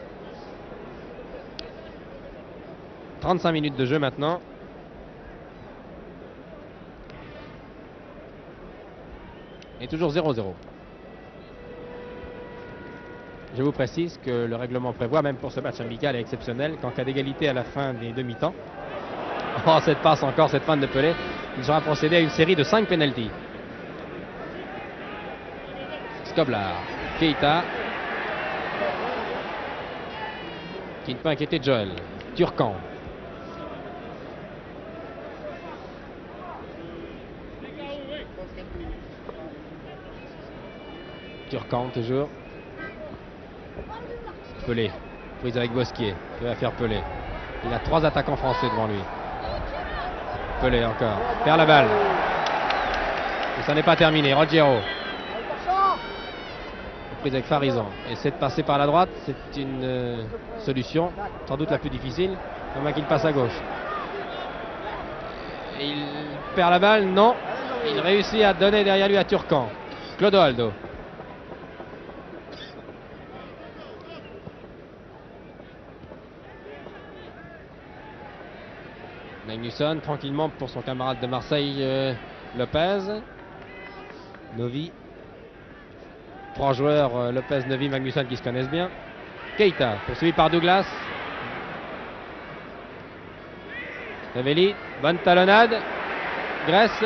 35 minutes de jeu maintenant. Et toujours 0-0. Je vous précise que le règlement prévoit, même pour ce match amical et exceptionnel, qu'en cas d'égalité à la fin des demi-temps, oh, cette passe encore, cette fin de Pelé, il sera procédé à une série de 5 pénaltys. Skoblar, Keita, qui ne peut inquiéter Joel. Turcan. Turcan toujours. Pelé, prise avec Bosquier, qui va faire Pelé. Il a 3 attaquants français devant lui. Pelé encore, perd la balle. Et ça n'est pas terminé, Rogero. Prise avec Farison. Essaie de passer par la droite, c'est une solution, sans doute la plus difficile, à moins qu'il passe à gauche. Et il perd la balle, non. Il réussit à donner derrière lui à Turcan. Clodoaldo. Magnusson tranquillement pour son camarade de Marseille, Lopez. Novi. 3 joueurs, Lopez, Novi, Magnusson, qui se connaissent bien. Keita, poursuivi par Douglas. Revelli, bonne talonnade. Grèce,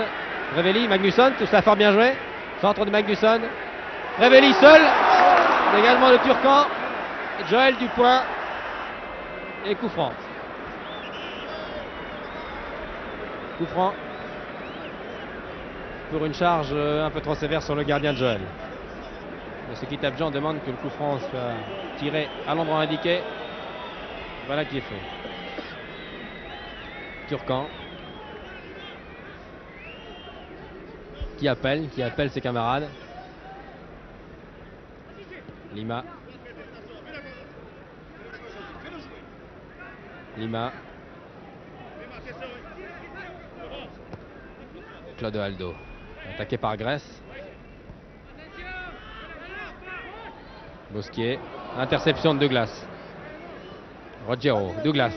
Revelli, Magnusson, tout ça fort bien joué. Centre de Magnusson. Revelli seul. Dégagement de Turcan. Joël Dupoint. Et coup franc. Coup franc pour une charge un peu trop sévère sur le gardien de Joël. Ce qui tape Jean demande que le coup franc soit tiré à l'endroit indiqué. Voilà qui est fait. Turcan qui appelle ses camarades. Lima. Clodoaldo, attaqué par Grèce. Bosquier, interception de Douglas. Rogero, Douglas.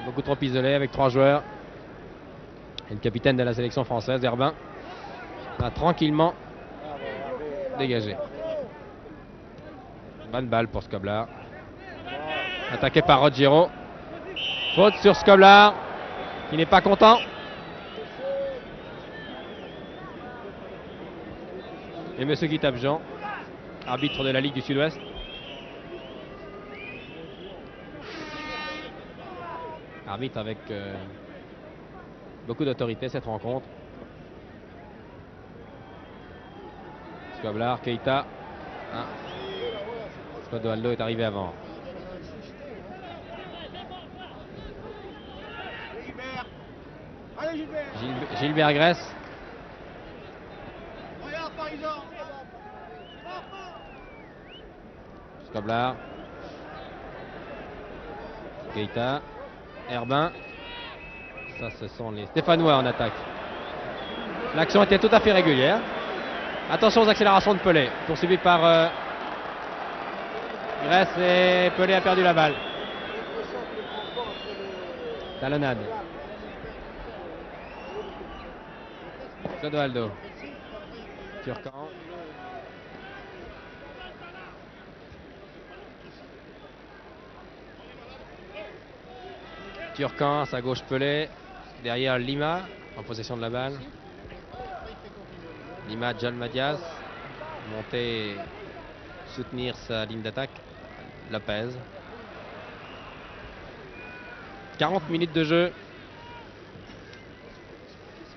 Beaucoup trop isolé avec 3 joueurs. Et le capitaine de la sélection française, Herbin, a tranquillement dégagé. Bonne balle pour Skoblar. Attaqué par Rogero. Faute sur Skoblar, qui n'est pas content. Et monsieur Guy Tapjean, arbitre de la Ligue du Sud-Ouest. Arbitre avec beaucoup d'autorité cette rencontre. Skoblar, Keita. Clodoaldo est arrivé avant. Gilbert Grèce. Skoblar. Keita. Herbin. Ça, ce sont les Stéphanois en attaque. L'action était tout à fait régulière. Attention aux accélérations de Pelé. Poursuivi par Grèce, et Pelé a perdu la balle. Talonnade. Clodoaldo. Turcan. Turcan, à sa gauche Pelé. Derrière Lima, en possession de la balle. Lima, Jalmadias. Monter, soutenir sa ligne d'attaque. Lopez. 40 minutes de jeu.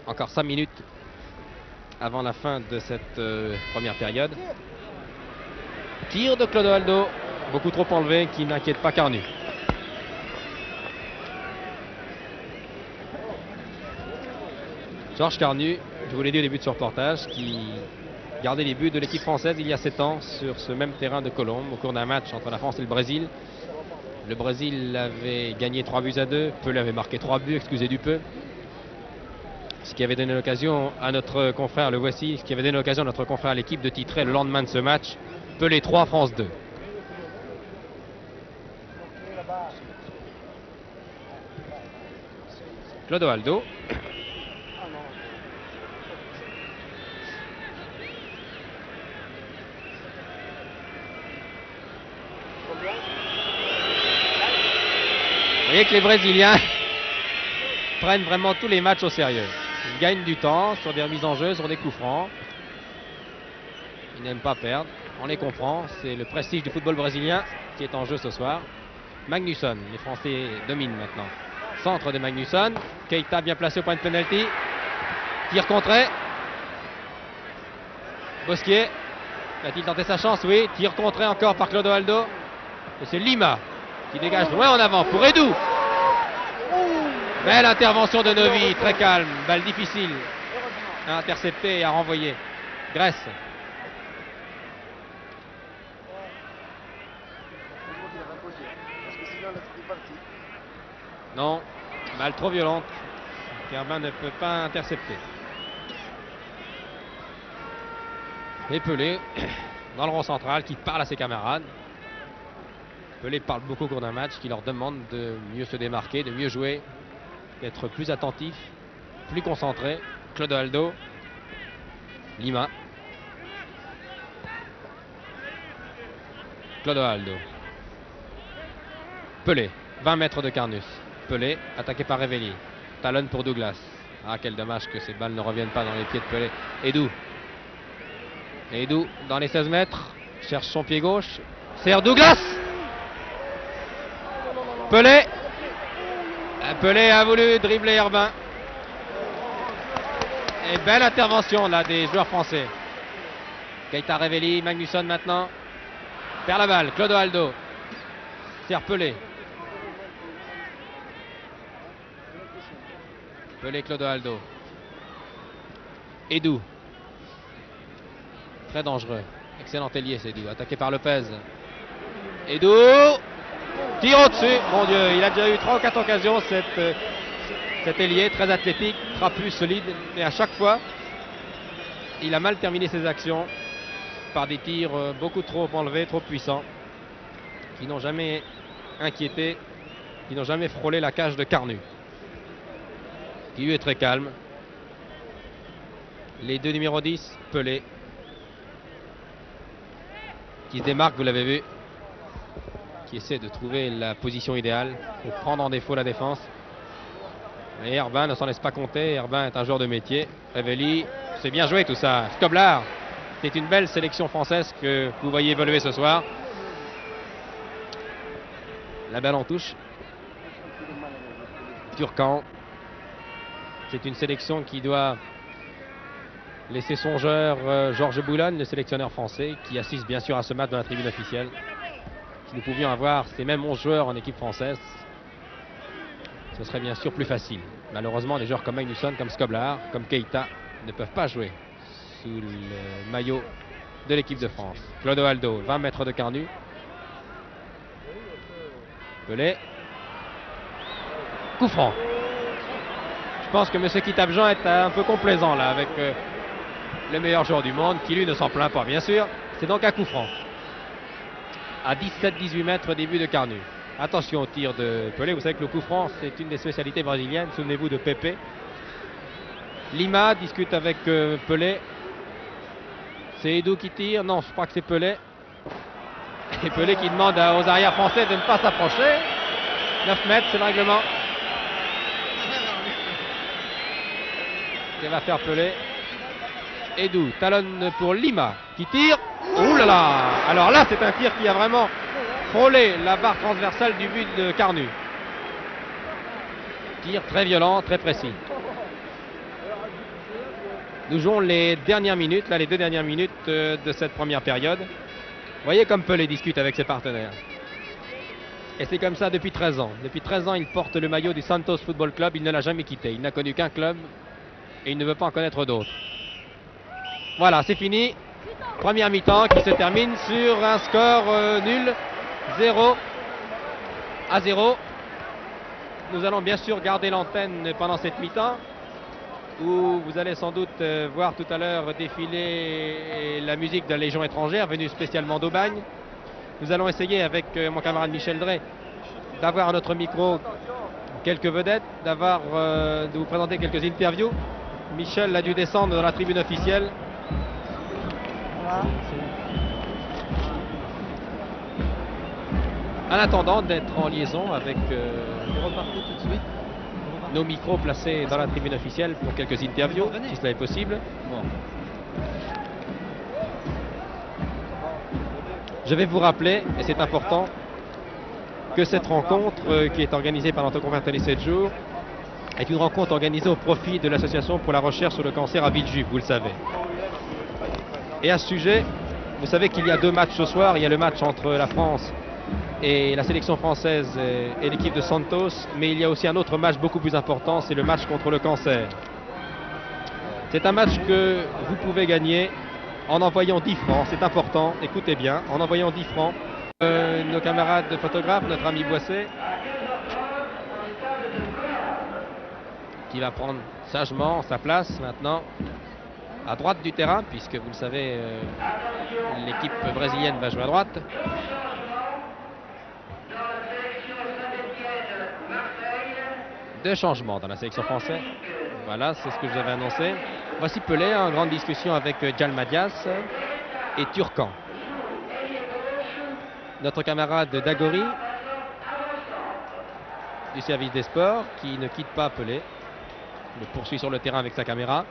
Encore 5 minutes avant la fin de cette première période. Tir de Clodoaldo, beaucoup trop enlevé, qui n'inquiète pas Carnu. Georges Carnu, je vous l'ai dit au début de ce reportage, qui gardait les buts de l'équipe française il y a 7 ans sur ce même terrain de Colombes au cours d'un match entre la France et le Brésil. Le Brésil avait gagné 3-2. Pelé avait marqué 3 buts, excusez du peu. Ce qui avait donné l'occasion à notre confrère, le voici, ce qui avait donné l'occasion à notre confrère l'équipe de titrer le lendemain de ce match, Pelé 3, France 2. Clodoaldo. Vous voyez que les Brésiliens prennent vraiment tous les matchs au sérieux. Ils gagnent du temps sur des remises en jeu, sur des coups francs. Ils n'aiment pas perdre. On les comprend. C'est le prestige du football brésilien qui est en jeu ce soir. Magnusson, les Français dominent maintenant. Centre de Magnusson. Keita bien placé au point de penalty. Tir contré. Bosquier. A-t-il tenté sa chance? Oui. Tir contré encore par Clodoaldo. Et c'est Lima qui dégage loin en avant pour Edou. Belle intervention de Novi, très calme. Balle difficile à intercepter et à renvoyer. Grèce. Non, balle trop violente. Herbin ne peut pas intercepter. Et Pelé, dans le rond central, qui parle à ses camarades. Pelé parle beaucoup au cours d'un match, qui leur demande de mieux se démarquer, de mieux jouer, d'être plus attentif, plus concentré. Clodoaldo. Lima. Clodoaldo. Pelé, 20 mètres de Carnus. Pelé, attaqué par Révelli. Talonne pour Douglas. Ah, quel dommage que ces balles ne reviennent pas dans les pieds de Pelé. Edou. Edou, dans les 16 mètres, cherche son pied gauche. Sert Douglas. Pelé. Pelé a voulu dribbler Herbin. Et belle intervention là des joueurs français. Keita, Révelli, Magnusson maintenant. Perd la balle, Clodoaldo. Sert Pelé. Pelé, Clodoaldo. Edou. Très dangereux. Excellent ailier, c'est Edou. Attaqué par Lopez. Edou. Tire au-dessus. Mon Dieu, il a déjà eu 3 ou 4 occasions, cet ailier, très athlétique, trapu, solide. Et à chaque fois, il a mal terminé ses actions par des tirs beaucoup trop enlevés, trop puissants, qui n'ont jamais inquiété, qui n'ont jamais frôlé la cage de Carnu, qui lui est très calme. Les deux numéros 10, Pelé, qui se démarque, vous l'avez vu, qui essaie de trouver la position idéale pour prendre en défaut la défense. Et Herbin ne s'en laisse pas compter. Herbin est un joueur de métier. Révelli, c'est bien joué tout ça. Skoblar, c'est une belle sélection française que vous voyez évoluer ce soir. La balle en touche. Turcan. C'est une sélection qui doit laisser songeur Georges Boulogne, le sélectionneur français, qui assiste bien sûr à ce match dans la tribune officielle. Si nous pouvions avoir ces mêmes 11 joueurs en équipe française, ce serait bien sûr plus facile. Malheureusement, des joueurs comme Magnusson, comme Skoblar, comme Keita ne peuvent pas jouer sous le maillot de l'équipe de France. Clodoaldo, 20 mètres de Carnu. Pelé. Coup franc. Je pense que M. Kitabjan est un peu complaisant là avec le meilleur joueur du monde, qui lui ne s'en plaint pas bien sûr. C'est donc un coup franc. À 17-18 mètres, début de Carnu. Attention au tir de Pelé. Vous savez que le coup franc, c'est une des spécialités brésiliennes. Souvenez-vous de Pepe. Lima discute avec Pelé. C'est Edou qui tire. Non, je crois que c'est Pelé. Et Pelé qui demande aux arrières français de ne pas s'approcher. 9 mètres, c'est le règlement. Que va faire Pelé? Edou talonne pour Lima qui tire. Ouh là là! Alors là, c'est un tir qui a vraiment frôlé la barre transversale du but de Carnu. Tir très violent, très précis. Nous jouons les dernières minutes, là, les 2 dernières minutes de cette première période. Vous voyez comme Pelé discute avec ses partenaires. Et c'est comme ça depuis 13 ans. Depuis 13 ans, il porte le maillot du Santos Football Club. Il ne l'a jamais quitté. Il n'a connu qu'un club. et il ne veut pas en connaître d'autres. Voilà, c'est fini. Première mi-temps qui se termine sur un score nul, 0-0. Nous allons bien sûr garder l'antenne pendant cette mi-temps, où vous allez sans doute voir tout à l'heure défiler la musique de la Légion étrangère venue spécialement d'Aubagne. Nous allons essayer avec mon camarade Michel Drey d'avoir à notre micro quelques vedettes, de vous présenter quelques interviews. Michel a dû descendre dans la tribune officielle. Voilà. En attendant d'être en liaison avec nos micros placés dans la tribune officielle pour quelques interviews, si cela est possible. Bon. Je vais vous rappeler, et c'est important, que cette rencontre qui est organisée par notre confrère Télé 7 jours est une rencontre organisée au profit de l'Association pour la recherche sur le cancer à Villejuif, vous le savez. Et à ce sujet, vous savez qu'il y a 2 matchs ce soir. Il y a le match entre la France et la sélection française et l'équipe de Santos, mais il y a aussi un autre match beaucoup plus important, c'est le match contre le cancer. C'est un match que vous pouvez gagner en envoyant 10 francs, c'est important, écoutez bien, en envoyant 10 francs. Nos camarades photographes, notre ami Boisset, qui va prendre sagement sa place maintenant à droite du terrain, puisque vous le savez, l'équipe brésilienne va jouer à droite. Deux changements dans la sélection française. Voilà, c'est ce que je vous avais annoncé. Voici Pelé en grande discussion avec Djalmadias et Turcan. Notre camarade Dagori du service des sports qui ne quitte pas Pelé, le poursuit sur le terrain avec sa caméra,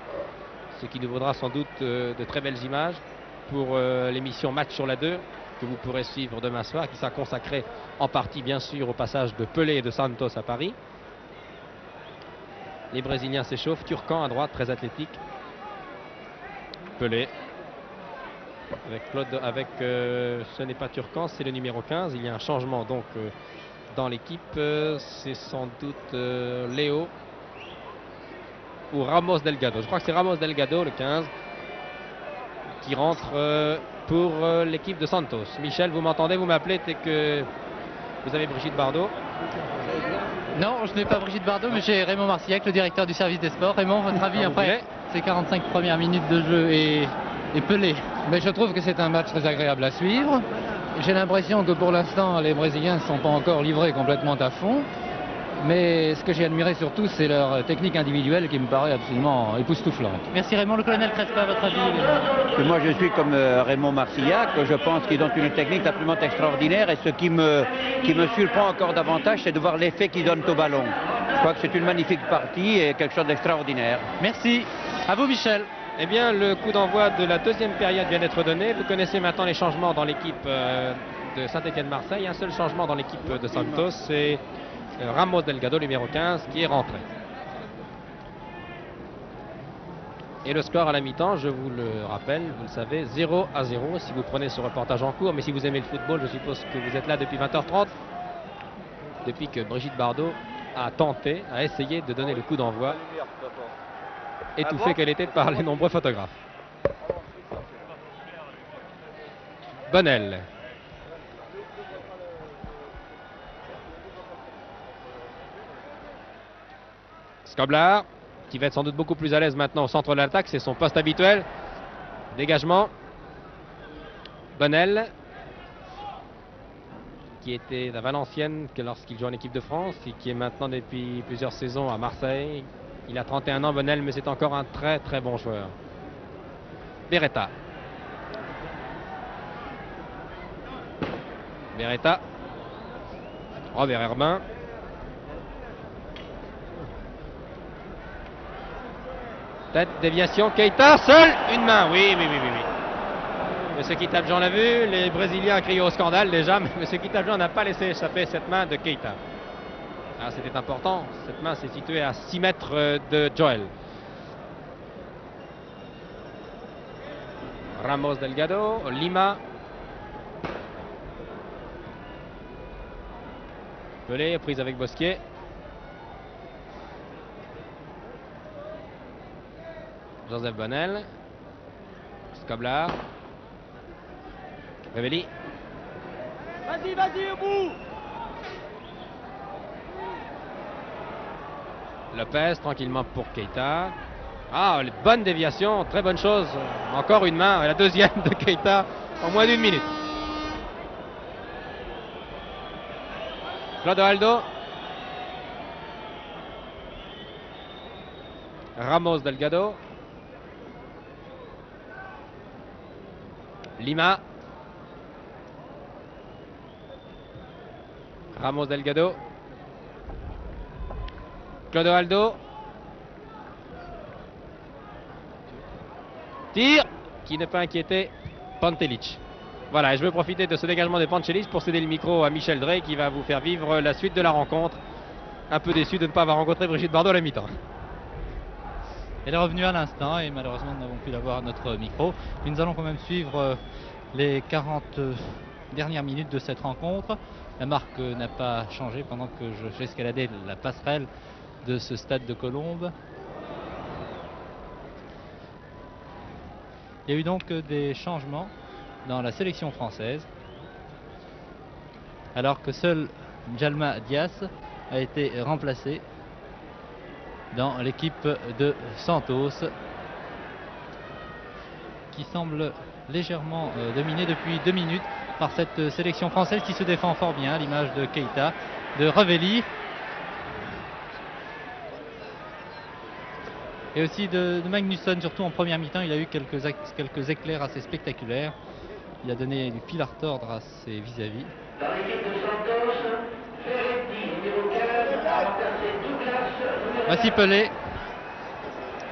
ce qui nous vaudra sans doute de très belles images pour l'émission Match sur la 2 que vous pourrez suivre demain soir, qui sera consacrée en partie bien sûr au passage de Pelé et de Santos à Paris. Les Brésiliens s'échauffent, Turcan à droite, très athlétique. Pelé. Ce n'est pas Turcan, c'est le numéro 15. Il y a un changement donc dans l'équipe. C'est sans doute Léo ou Ramos Delgado. Je crois que c'est Ramos Delgado, le 15, qui rentre pour l'équipe de Santos. Michel, vous m'entendez? Vous m'appelez dès que vous avez Brigitte Bardot. Non, je n'ai pas Brigitte Bardot, mais j'ai Raymond Marcillac, le directeur du service des sports. Raymond, votre avis après ces 45 premières minutes de jeu et Pelé? Mais je trouve que c'est un match très agréable à suivre. J'ai l'impression que pour l'instant, les Brésiliens ne sont pas encore livrés complètement à fond. Mais ce que j'ai admiré surtout, c'est leur technique individuelle qui me paraît absolument époustouflante. Merci Raymond. Le colonel Crespa, votre avis? Moi je suis comme Raymond Marcillac, je pense qu'ils ont une technique absolument extraordinaire et ce qui me surprend encore davantage, c'est de voir l'effet qu'ils donnent au ballon. Je crois que c'est une magnifique partie et quelque chose d'extraordinaire. Merci. À vous Michel. Eh bien, le coup d'envoi de la deuxième période vient d'être donné. Vous connaissez maintenant les changements dans l'équipe de Saint-Étienne-Marseille. Un seul changement dans l'équipe de Santos, c'est Ramos Delgado, numéro 15, qui est rentré. Et le score à la mi-temps, je vous le rappelle, vous le savez, 0-0 si vous prenez ce reportage en cours. Mais si vous aimez le football, je suppose que vous êtes là depuis 20h30, depuis que Brigitte Bardot a tenté, a essayé de donner le coup d'envoi, étouffée qu'elle était par les nombreux photographes. Bonnel. Skoblar, qui va être sans doute beaucoup plus à l'aise maintenant au centre de l'attaque, c'est son poste habituel. Dégagement. Bonnel, qui était à Valenciennes lorsqu'il joue en équipe de France et qui est maintenant depuis plusieurs saisons à Marseille. Il a 31 ans, Bonnel, mais c'est encore un très très bon joueur. Beretta. Beretta. Robert Herbin. Tête, déviation, Keita, seul, une main, oui. Monsieur Keita-Jean l'a vu, les Brésiliens crient au scandale déjà, mais Monsieur Keita-Jean n'a pas laissé échapper cette main de Keita. Ah, c'était important, cette main s'est située à 6 mètres de Joel. Ramos Delgado, Lima. Pelé, prise avec Bosquier. Joseph Bonnel. Skoblar. Revelli. Vas-y, au bout. Lopez, tranquillement pour Keita. Ah, les bonnes déviations, très bonne chose. Encore une main, la deuxième de Keita en moins d'1 minute. Clodoaldo. Ramos Delgado. Lima. Ramos Delgado. Clodoaldo. Tir qui n'est pas inquiété. Pantelic. Voilà, et je veux profiter de ce dégagement de Pantelic pour céder le micro à Michel Drey qui va vous faire vivre la suite de la rencontre. Un peu déçu de ne pas avoir rencontré Brigitte Bardot à la mi-temps. Elle est revenue à l'instant et malheureusement nous n'avons pu l'avoir à notre micro. Mais nous allons quand même suivre les 40 dernières minutes de cette rencontre. La marque n'a pas changé pendant que j'escaladais la passerelle de ce stade de Colombes. Il y a eu donc des changements dans la sélection française, alors que seul Djalma Dias a été remplacé dans l'équipe de Santos, qui semble légèrement dominée depuis 2 minutes par cette sélection française qui se défend fort bien, à l'image de Keita, de Revelli et aussi de Magnusson, surtout en première mi-temps. Il a eu quelques éclairs assez spectaculaires. Il a donné du fil à retordre à ses vis-à-vis. Dans l'équipe de Santos, Ferretti, numéro 15, a remplacé Douglas, Voici Pelé.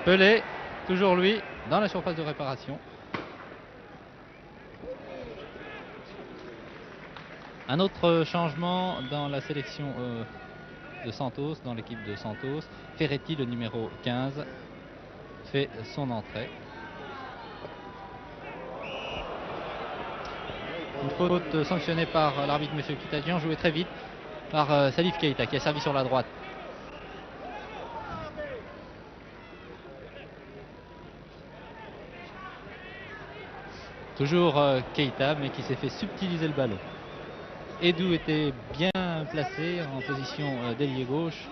Pelé, toujours lui, dans la surface de réparation. Un autre changement dans la sélection de Santos, dans l'équipe de Santos. Ferretti, le numéro 15, fait son entrée. Une faute sanctionnée par l'arbitre M. Kitadjian, jouée très vite par Salif Keita qui a servi sur la droite. Toujours Keita, mais qui s'est fait subtiliser le ballon. Edou était bien placé en position d'ailier gauche.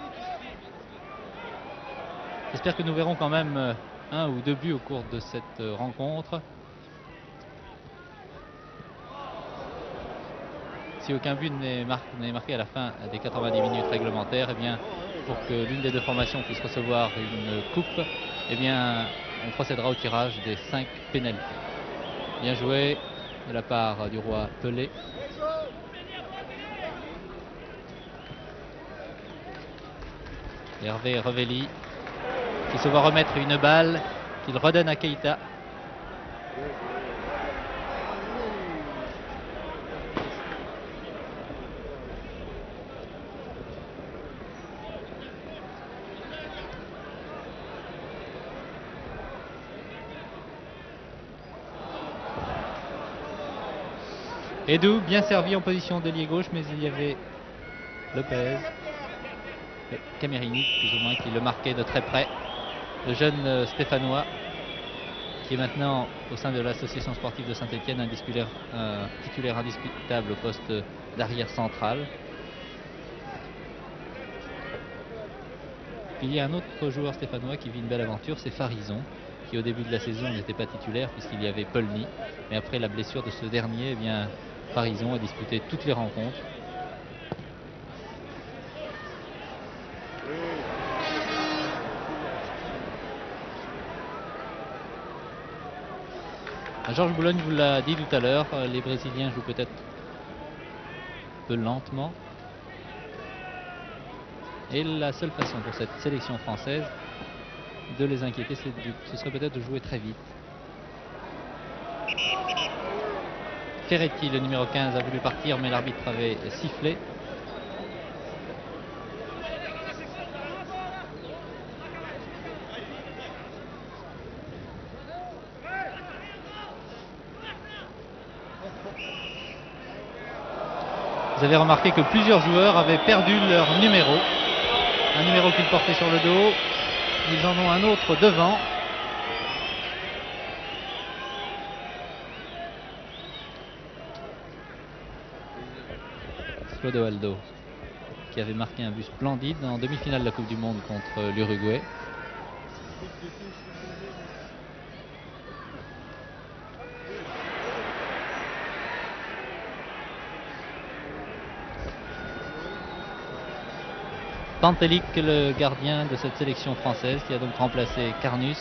J'espère que nous verrons quand même 1 ou 2 buts au cours de cette rencontre. Si aucun but n'est marqué à la fin des 90 minutes réglementaires, eh bien, pour que l'une des deux formations puisse recevoir une coupe, eh bien, on procédera au tirage des 5 pénalités. Bien joué de la part du roi Pelé. Hervé Revelli qui se voit remettre une balle qu'il redonne à Keita. Edou bien servi en position d'ailier gauche, mais il y avait Lopez, Camerini plus ou moins, qui le marquait de très près. Le jeune Stéphanois qui est maintenant au sein de l'association sportive de Saint-Etienne, un titulaire indiscutable au poste d'arrière central. Il y a un autre joueur stéphanois qui vit une belle aventure, c'est Farison, qui au début de la saison n'était pas titulaire puisqu'il y avait Polny, mais après la blessure de ce dernier, eh bien, Farison a disputé toutes les rencontres. Georges Boulogne vous l'a dit tout à l'heure, les Brésiliens jouent peut-être un peu lentement. Et la seule façon pour cette sélection française de les inquiéter, ce serait peut-être de jouer très vite. Ferretti, le numéro 15, a voulu partir, mais l'arbitre avait sifflé. Vous avez remarqué que plusieurs joueurs avaient perdu leur numéro. Un numéro qu'ils portaient sur le dos. Ils en ont un autre devant. Clodoaldo, qui avait marqué un but splendide en demi-finale de la Coupe du Monde contre l'Uruguay. Pantelic, le gardien de cette sélection française, qui a donc remplacé Carnus.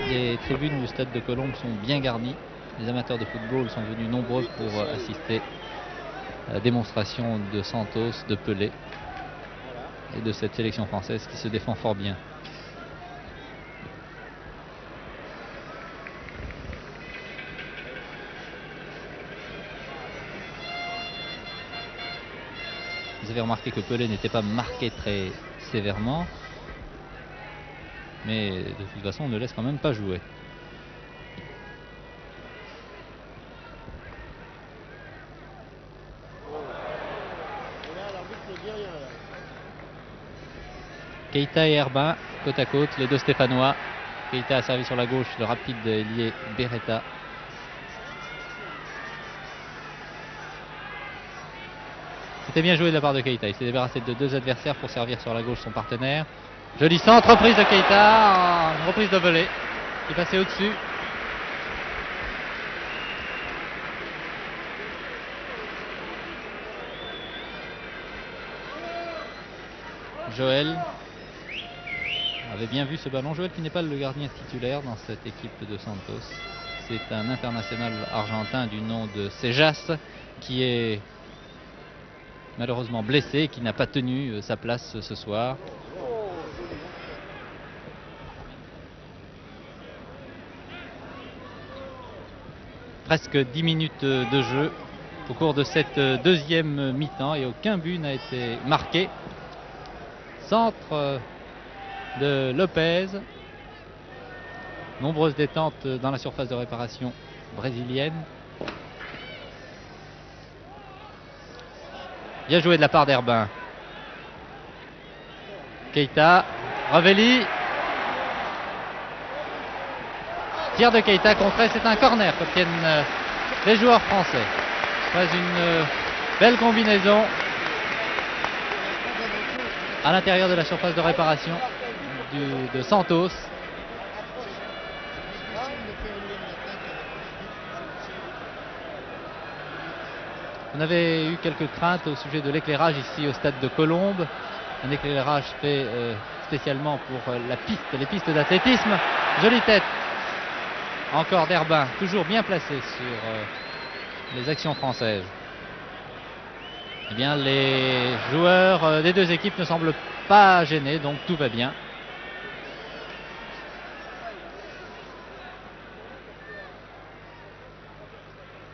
Les tribunes du stade de Colombes sont bien garnies. Les amateurs de football sont venus nombreux pour assister à la démonstration de Santos, de Pelé et de cette sélection française qui se défend fort bien. Vous avez remarqué que Pelé n'était pas marqué très sévèrement, mais de toute façon on ne laisse quand même pas jouer. Keita et Herbin côte à côte, les deux Stéphanois. Keita a servi sur la gauche, le rapide ailier Beretta. C'était bien joué de la part de Keita. Il s'est débarrassé de deux adversaires pour servir sur la gauche son partenaire. Joli centre, reprise de Keita, une reprise de volée. Il est passé au-dessus. Joël avait bien vu ce ballon. Joël qui n'est pas le gardien titulaire dans cette équipe de Santos. C'est un international argentin du nom de Sejas qui est malheureusement blessé, qui n'a pas tenu sa place ce soir. Presque 10 minutes de jeu au cours de cette deuxième mi-temps et aucun but n'a été marqué. Centre de Lopez. Nombreuses détentes dans la surface de réparation brésilienne. Bien joué de la part d'Herbin. Keita, Ravelli. Tir de Keita contré, c'est un corner qu'obtiennent les joueurs français. Pas une belle combinaison à l'intérieur de la surface de réparation de Santos. On avait eu quelques craintes au sujet de l'éclairage ici au stade de Colombes. Un éclairage fait spécialement pour les pistes d'athlétisme. Jolie tête encore d'Herbin, toujours bien placé sur les actions françaises. Eh bien, les joueurs des deux équipes ne semblent pas gênés, donc tout va bien.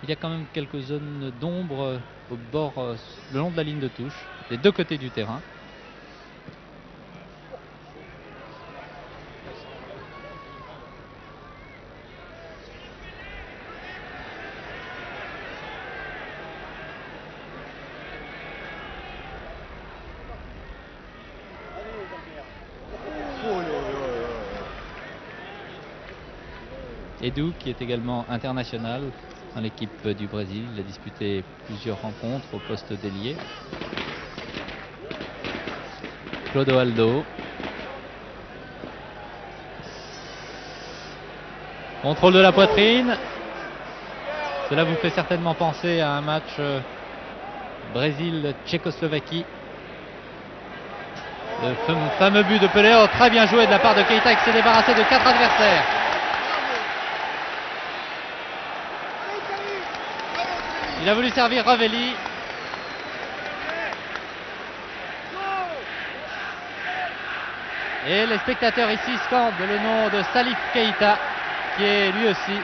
Il y a quand même quelques zones d'ombre au bord, le long de la ligne de touche, des deux côtés du terrain. Edu, qui est également international dans l'équipe du Brésil, il a disputé plusieurs rencontres au poste d'ailier. Clodoaldo. Contrôle de la poitrine. Cela vous fait certainement penser à un match Brésil-Tchécoslovaquie. Le fameux but de Pelé, très bien joué de la part de Keita qui s'est débarrassé de 4 adversaires. Il a voulu servir Ravelli. Et les spectateurs ici scandent le nom de Salif Keita, qui est lui aussi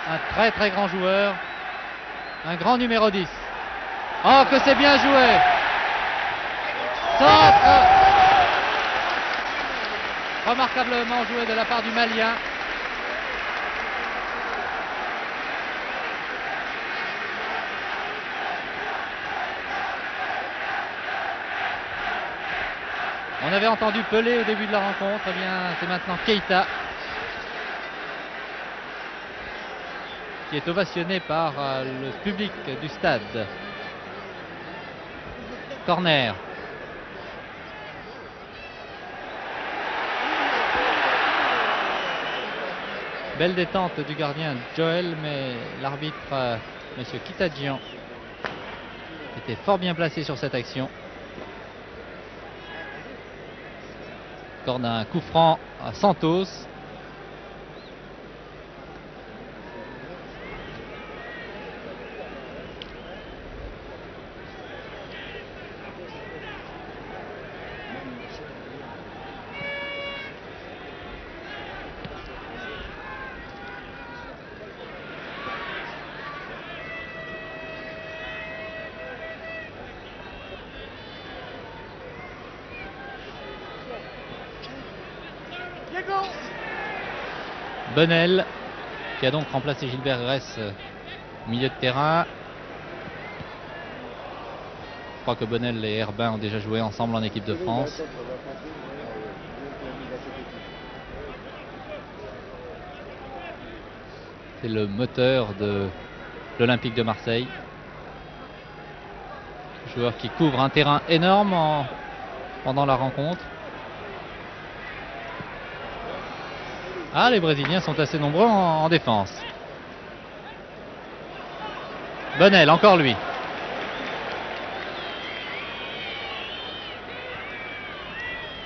un très très grand joueur, un grand numéro 10. Oh, que c'est bien joué! Centre! Remarquablement joué de la part du Malien. On avait entendu Pelé au début de la rencontre, eh bien c'est maintenant Keita. qui est ovationné par le public du stade. Corner. Belle détente du gardien Joel, mais l'arbitre, monsieur Kitadjian, était fort bien placé sur cette action. Encore d'un coup franc à Santos. Bonnel qui a donc remplacé Gilbert Gress au milieu de terrain. Je crois que Bonnel et Herbin ont déjà joué ensemble en équipe de France. C'est le moteur de l'Olympique de Marseille. Joueur qui couvre un terrain énorme pendant la rencontre. Ah, les Brésiliens sont assez nombreux en défense. Bonnel, encore lui.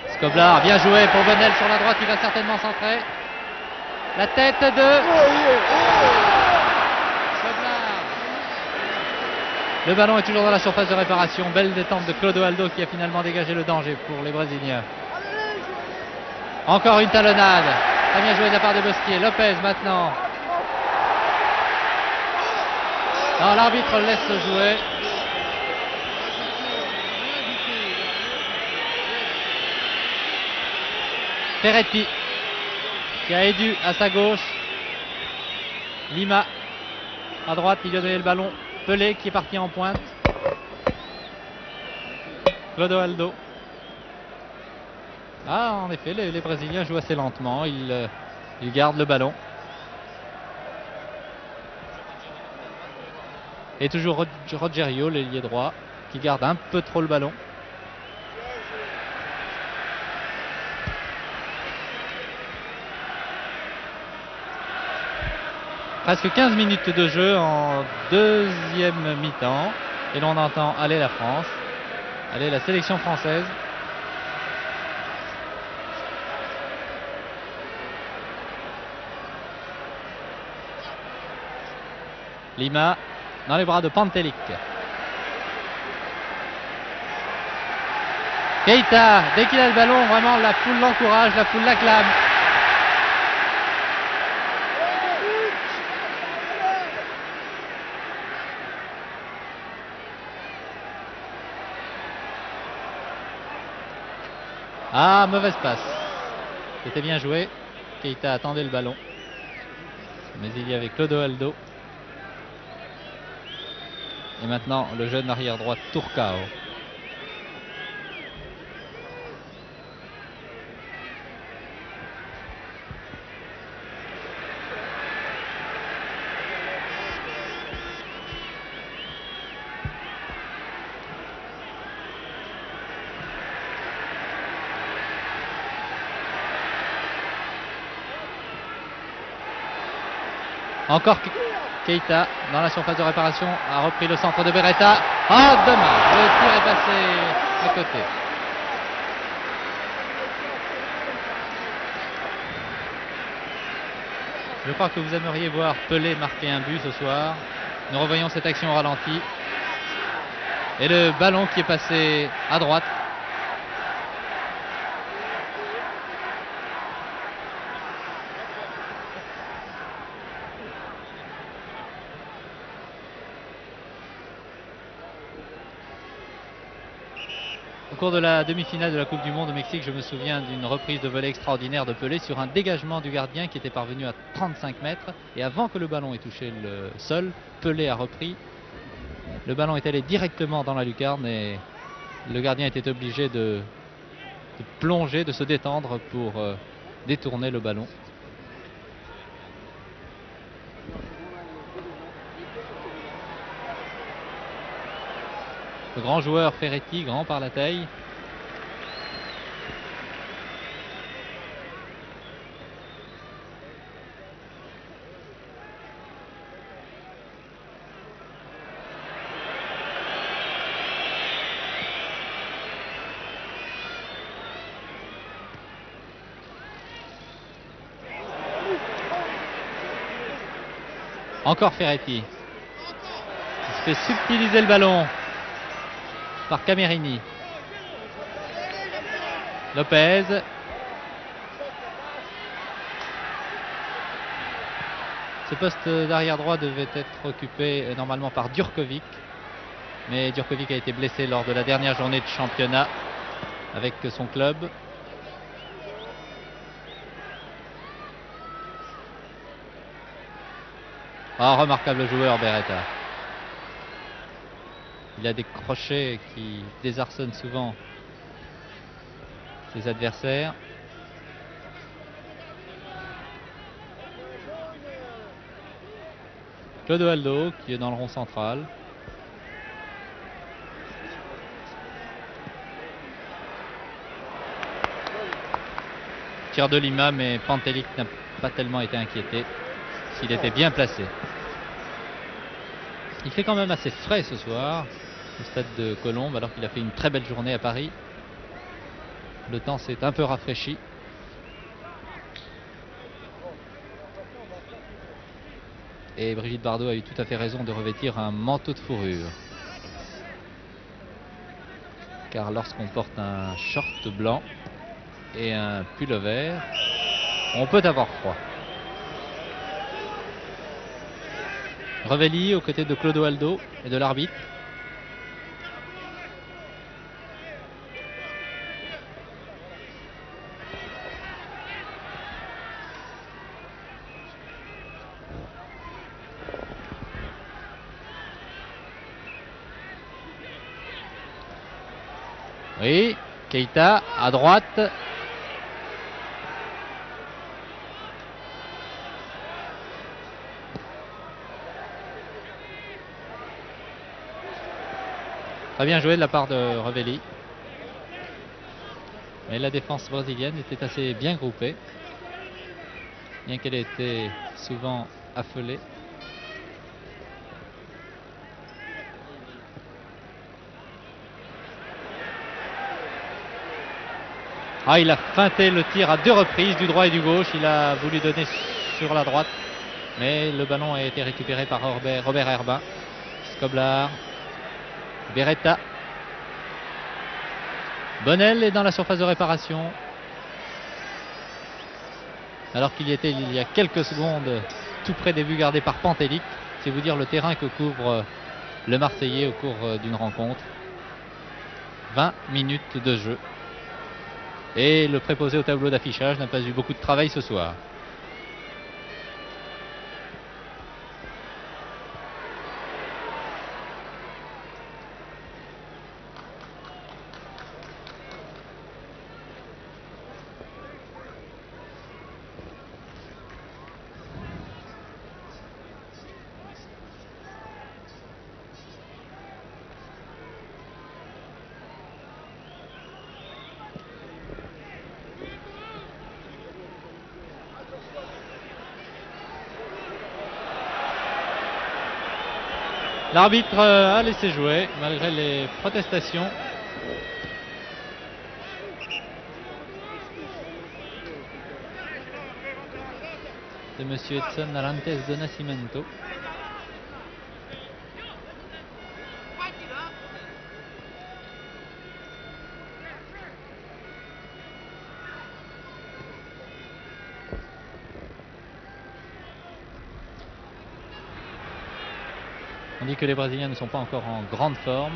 Skoblar, bien joué pour Bonnel sur la droite, il va certainement centrer. La tête de Skoblar. Le ballon est toujours dans la surface de réparation. Belle détente de Clodoaldo qui a finalement dégagé le danger pour les Brésiliens. Encore une talonnade. Très bien joué de la part de Bosquier. Lopez maintenant. Non, l'arbitre le laisse jouer. Ferretti qui a Edu à sa gauche. Lima à droite, il lui a donné le ballon. Pelé qui est parti en pointe. Clodoaldo. Ah, en effet, les Brésiliens jouent assez lentement. Ils gardent le ballon. Et toujours Rogerio, l'ailier droit, qui garde un peu trop le ballon. Presque 15 minutes de jeu en deuxième mi-temps. Et l'on entend aller la France. Allez, la sélection française. Lima dans les bras de Pantelic. Keita, dès qu'il a le ballon, vraiment la foule l'encourage, la foule l'acclame. Ah, mauvaise passe. C'était bien joué. Keita attendait le ballon. Mais il y avait Clodoaldo. Et maintenant, le jeune arrière droit Turcao. Encore Keita dans la surface de réparation a repris le centre de Beretta. Oh, dommage, le tir est passé à côté. Je crois que vous aimeriez voir Pelé marquer un but ce soir. Nous revoyons cette action au ralenti. Et le ballon qui est passé à droite. Au cours de la demi-finale de la Coupe du Monde au Mexique, je me souviens d'une reprise de volée extraordinaire de Pelé sur un dégagement du gardien qui était parvenu à 35 mètres. Et avant que le ballon ait touché le sol, Pelé a repris. Le ballon est allé directement dans la lucarne et le gardien était obligé de plonger, de se détendre pour détourner le ballon. Le grand joueur Ferretti, grand par la taille. Encore Ferretti. Il se fait subtiliser le ballon par Camerini. Lopez. Ce poste d'arrière droit devait être occupé normalement par Djurkovic. Mais Djurkovic a été blessé lors de la dernière journée de championnat avec son club. Ah, remarquable joueur Beretta. Il a des crochets qui désarçonnent souvent ses adversaires. Clodoaldo qui est dans le rond central. Tir de Lima, mais Pantelic n'a pas tellement été inquiété s'il était bien placé. Il fait quand même assez frais ce soir au stade de Colombes, alors qu'il a fait une très belle journée à Paris. Le temps s'est un peu rafraîchi. Et Brigitte Bardot a eu tout à fait raison de revêtir un manteau de fourrure. Car lorsqu'on porte un short blanc et un pull vert, on peut avoir froid. Revelli aux côtés de Clodoaldo et de l'arbitre. Oui, Keita à droite. Très bien joué de la part de Revelli. Mais la défense brésilienne était assez bien groupée, bien qu'elle ait été souvent affolée. Ah, il a feinté le tir à 2 reprises du droit et du gauche. Il a voulu donner sur la droite, mais le ballon a été récupéré par Robert Herbin. Skoblar, Beretta. Bonnel est dans la surface de réparation, alors qu'il y était il y a quelques secondes tout près des buts gardés par Pantelic. C'est vous dire le terrain que couvre le Marseillais au cours d'une rencontre. 20 minutes de jeu. Et le préposé au tableau d'affichage n'a pas eu beaucoup de travail ce soir. L'arbitre a laissé jouer malgré les protestations. De monsieur Edson Arantes de Nascimento. On dit que les Brésiliens ne sont pas encore en grande forme.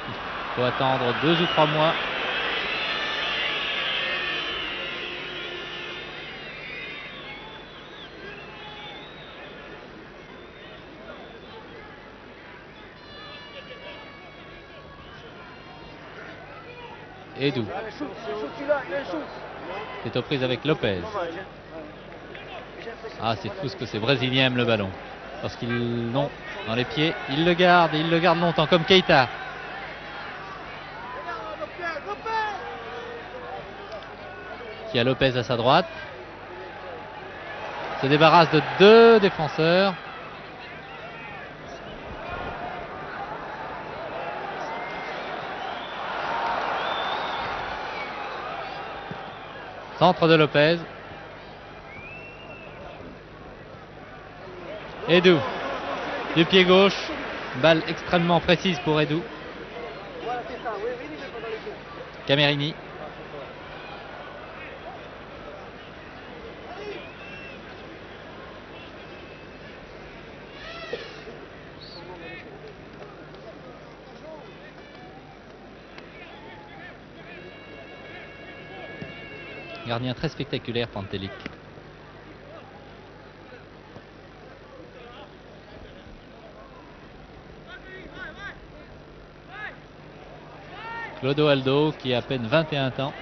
Il faut attendre 2 ou 3 mois. Edu est aux prises avec Lopez. Ah, c'est fou ce que ces Brésiliens aiment le ballon. Parce qu'ils l'ont dans les pieds, ils le gardent et ils le gardent longtemps, comme Keita. qui a Lopez à sa droite. Se débarrasse de 2 défenseurs. Centre de Lopez. Edou. Du pied gauche. Balle extrêmement précise pour Edou. Camerini. Gardien très spectaculaire, Pantelic. Clodoaldo qui a à peine 21 ans.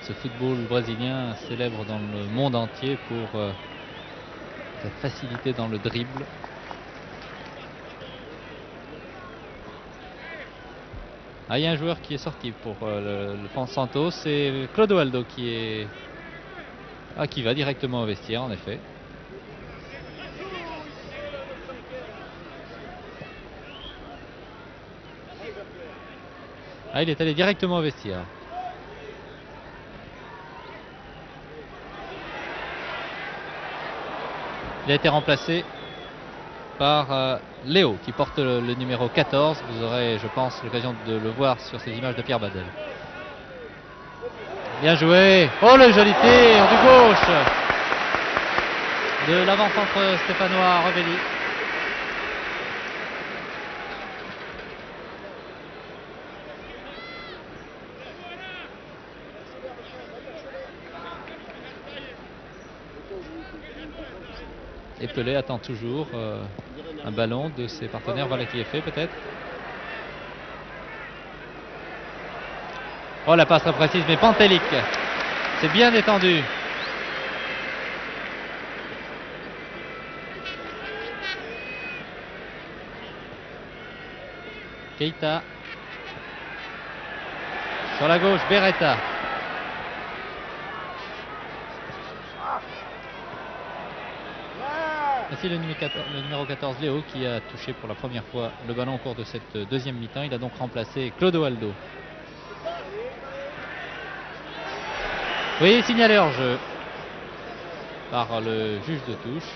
Ce football brésilien célèbre dans le monde entier pour sa facilité dans le dribble. Ah, il y a un joueur qui est sorti pour le Santos, c'est Clodoaldo qui va directement au vestiaire en effet. Ah, il est allé directement au vestiaire. Il a été remplacé par Léo qui porte le numéro 14. Vous aurez, je pense, l'occasion de le voir sur ces images de Pierre Badel. Bien joué. Oh, le joli tir du gauche de l'avant-centre stéphanois Revelli. Et Pelé attend toujours un ballon de ses partenaires. Voilà qui est fait peut-être. Oh, la passe très précise, mais Pantelic. C'est bien détendu. Keita. Sur la gauche, Beretta. Voici le numéro 14, Léo, qui a touché pour la première fois le ballon au cours de cette deuxième mi-temps. Il a donc remplacé Clodoaldo. Oui, signalé hors jeu par le juge de touche.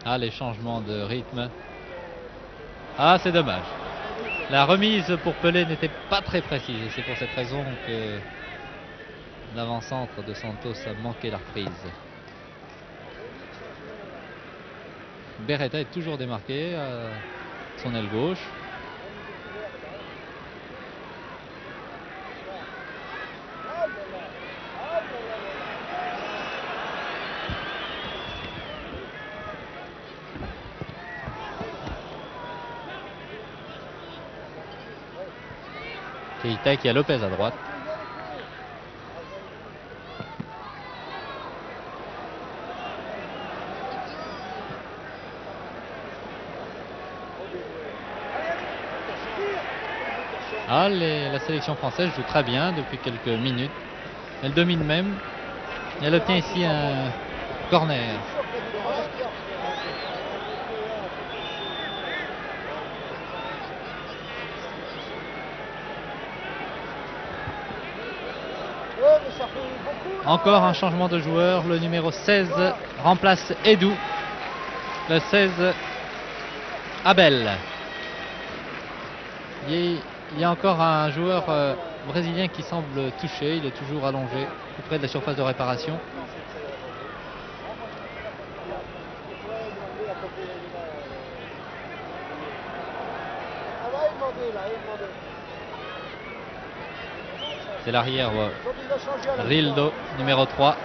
Ah, les changements de rythme. Ah, c'est dommage. La remise pour Pelé n'était pas très précise et c'est pour cette raison que l'avant-centre de Santos a manqué la reprise. Beretta est toujours démarqué à son aile gauche. Keita qui a Lopez à droite. Ah, la sélection française joue très bien depuis quelques minutes. Elle domine même. Elle obtient ici un corner. Encore un changement de joueur. Le numéro 16 remplace Edou. Le 16, Abel. Il y a encore un joueur brésilien qui semble touché. Il est toujours allongé tout près de la surface de réparation. C'est l'arrière Rildo, numéro 3.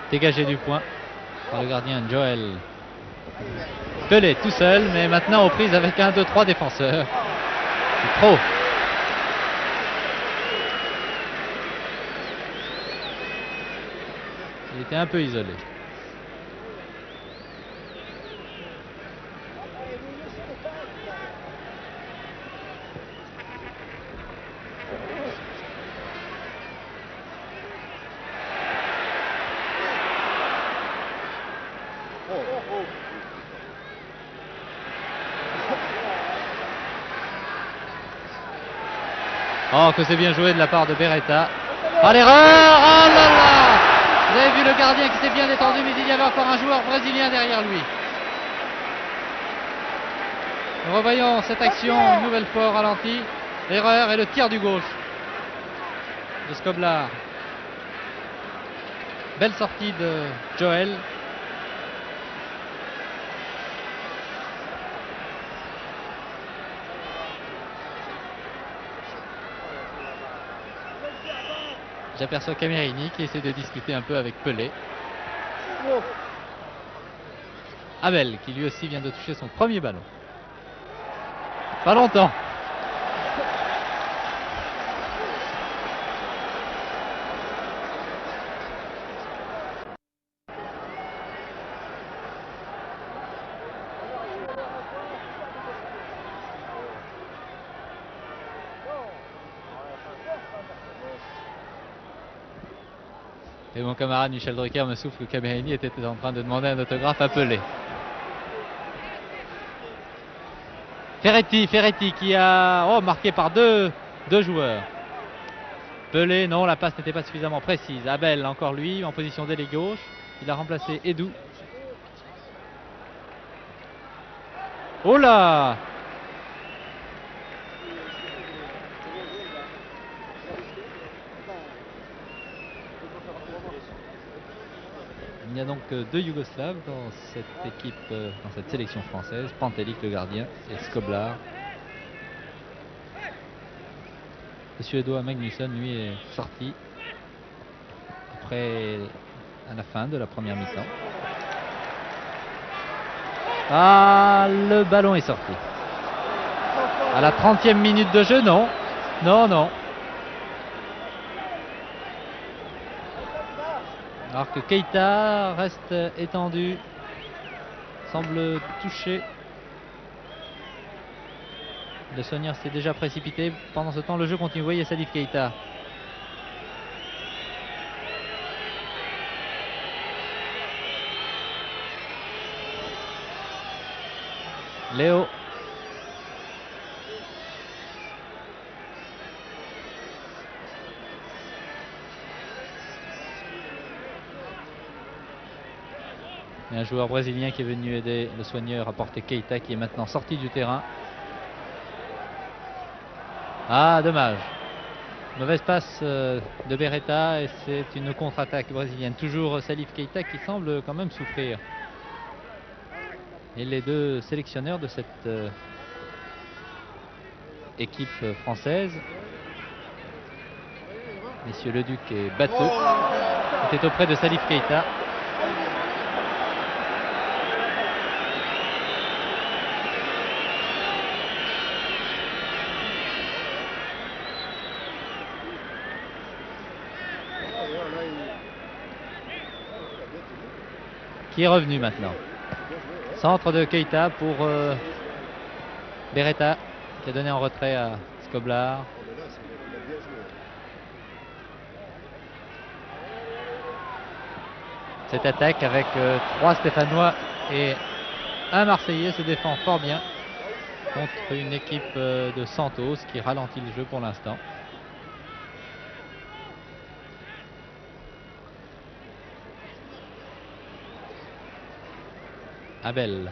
Dégagé du point par le gardien Joël Pelé tout seul, mais maintenant aux prises avec 1, 2, 3 défenseurs. C'est trop. Il était un peu isolé. Oh, que c'est bien joué de la part de Beretta. Ah, l'erreur! Oh là là! Vous avez vu le gardien qui s'est bien détendu, mais il y avait encore un joueur brésilien derrière lui. Nous revoyons cette action une nouvelle fois au ralenti. L'erreur et le tir du gauche de Skoblar. Belle sortie de Joël. J'aperçois Camerini qui essaie de discuter un peu avec Pelé. Abel qui lui aussi vient de toucher son premier ballon. Pas longtemps. Et mon camarade Michel Drucker me souffle que Camerini était en train de demander un autographe à Pelé. Ferretti qui a marqué par deux joueurs. Pelé, non, la passe n'était pas suffisamment précise. Abel, encore lui, en position d'ailier gauche. Il a remplacé Edou. Oh là! Il y a donc deux Yougoslaves dans cette équipe, dans cette sélection française. Pantelic le gardien et Skoblar. Le Suédois Magnusson, lui, est sorti à la fin de la première mi-temps. Ah, le ballon est sorti. À la 30e minute de jeu, non. Non. Alors que Keita reste étendu, semble touché. Le soigneur s'est déjà précipité. Pendant ce temps, le jeu continue. Vous voyez Salif Keita. Léo. Et un joueur brésilien qui est venu aider le soigneur à porter Keita, qui est maintenant sorti du terrain. Ah, dommage. Mauvaise passe de Beretta et c'est une contre-attaque brésilienne. Toujours Salif Keita qui semble quand même souffrir. Et les deux sélectionneurs de cette équipe française, messieurs Leduc et Bateau, étaient auprès de Salif Keita. Qui est revenu maintenant. Centre de Keita pour Beretta qui a donné en retrait à Skoblar. Cette attaque avec 3 Stéphanois et un Marseillais se défend fort bien contre une équipe de Santos qui ralentit le jeu pour l'instant. Abel.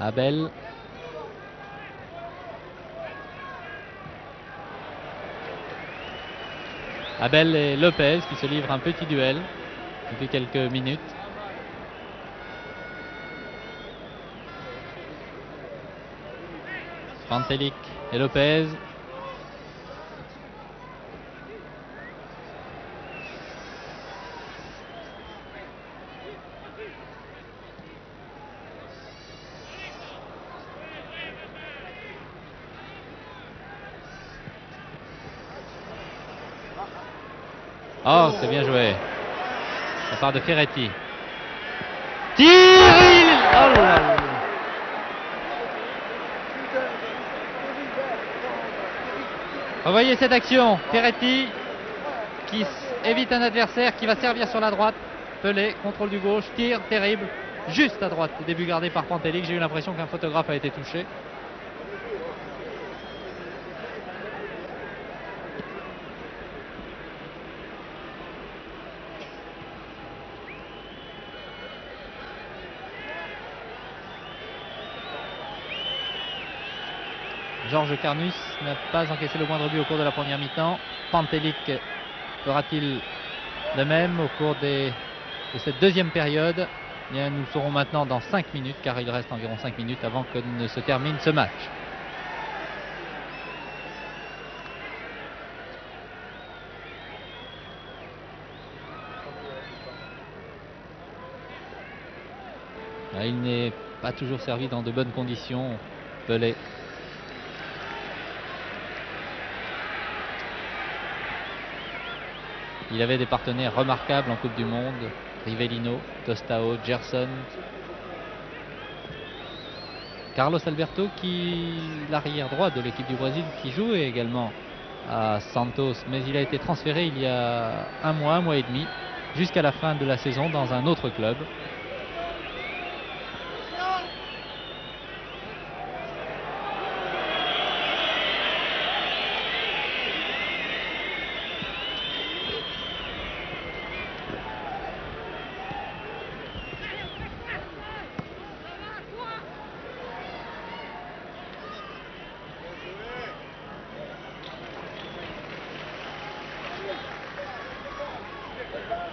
Abel. Abel et Lopez qui se livrent un petit duel depuis quelques minutes. Pantelic et Lopez. Oh, c'est bien joué. Ça part de Ferretti. Tir! Oh là là. Revoyez cette action. Ferretti qui évite un adversaire qui va servir sur la droite. Pelé, contrôle du gauche, tir terrible. Juste à droite. Début gardé par Pantelic. J'ai eu l'impression qu'un photographe a été touché. Georges Carnus n'a pas encaissé le moindre but au cours de la première mi-temps. Pantelic fera-t-il de même au cours de cette deuxième période? Bien, nous le saurons maintenant dans 5 minutes, car il reste environ 5 minutes avant que ne se termine ce match. Il n'est pas toujours servi dans de bonnes conditions, Pelé. Il avait des partenaires remarquables en Coupe du Monde. Rivellino, Tostao, Gerson. Carlos Alberto, l'arrière droit de l'équipe du Brésil, qui jouait également à Santos. Mais il a été transféré il y a un mois et demi, jusqu'à la fin de la saison dans un autre club.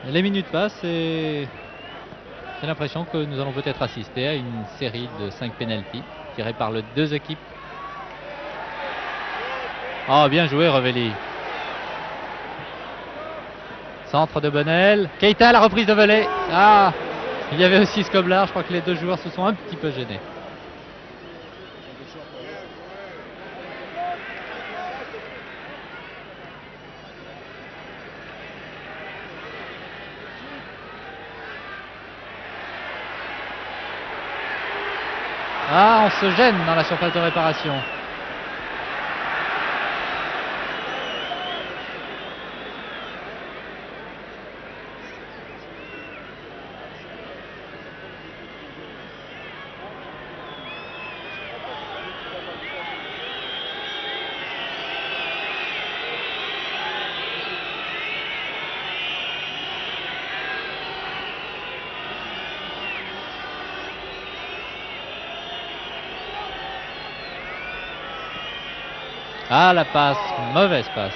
Les minutes passent et j'ai l'impression que nous allons peut-être assister à une série de 5 pénaltys tirés par les deux équipes. Oh, bien joué Revelli. Centre de Bonnel. Keita, la reprise de volée. Ah, il y avait aussi Skoblar. Je crois que les deux joueurs se sont un petit peu gênés. Ah, on se gêne dans la surface de réparation. Ah, la passe, mauvaise passe.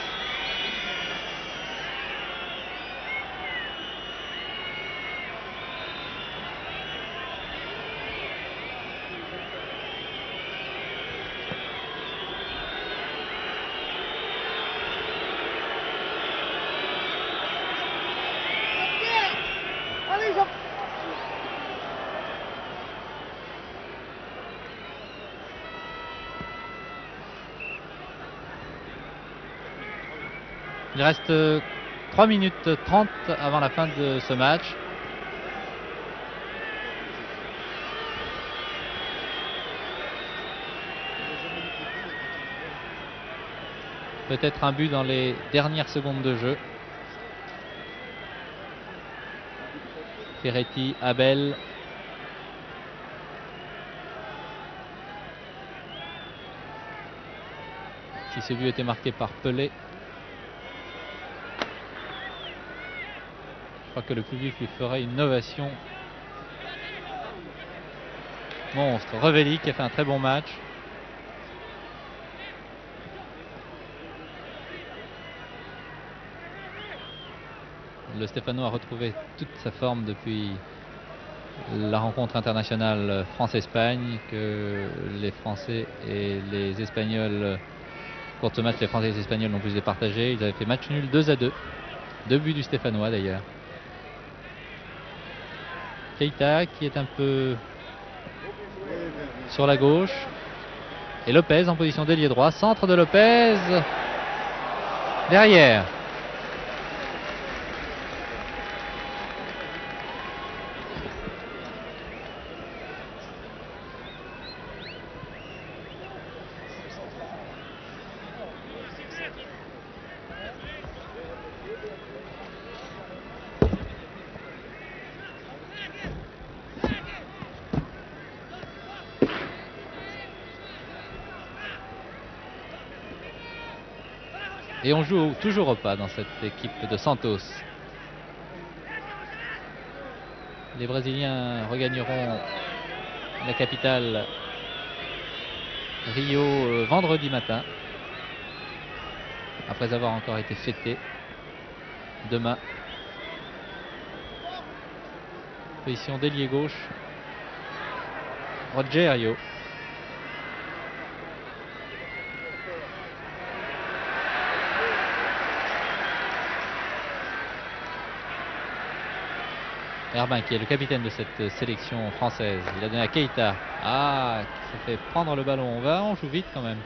Il reste 3 minutes 30 avant la fin de ce match. Peut-être un but dans les dernières secondes de jeu. Ferretti, Abel. Si ce but était marqué par Pelé. Je crois que le public lui ferait une ovation. monstre Revelli qui a fait un très bon match. Le Stéphanois a retrouvé toute sa forme depuis la rencontre internationale France-Espagne, que les Français et les Espagnols, pour ce match, les Français et les Espagnols n'ont plus départagé. Ils avaient fait match nul 2-2. 2 buts du Stéphanois d'ailleurs. Keita qui est un peu sur la gauche. Et Lopez en position d'ailier droit. Centre de Lopez. Derrière. Et on joue toujours au pas dans cette équipe de Santos. Les Brésiliens regagneront la capitale Rio vendredi matin, après avoir encore été fêtés demain. Position d'ailier gauche, Rogério. Herbin qui est le capitaine de cette sélection française. Il a donné à Keita. Ah, qui s'est fait prendre le ballon. On joue vite quand même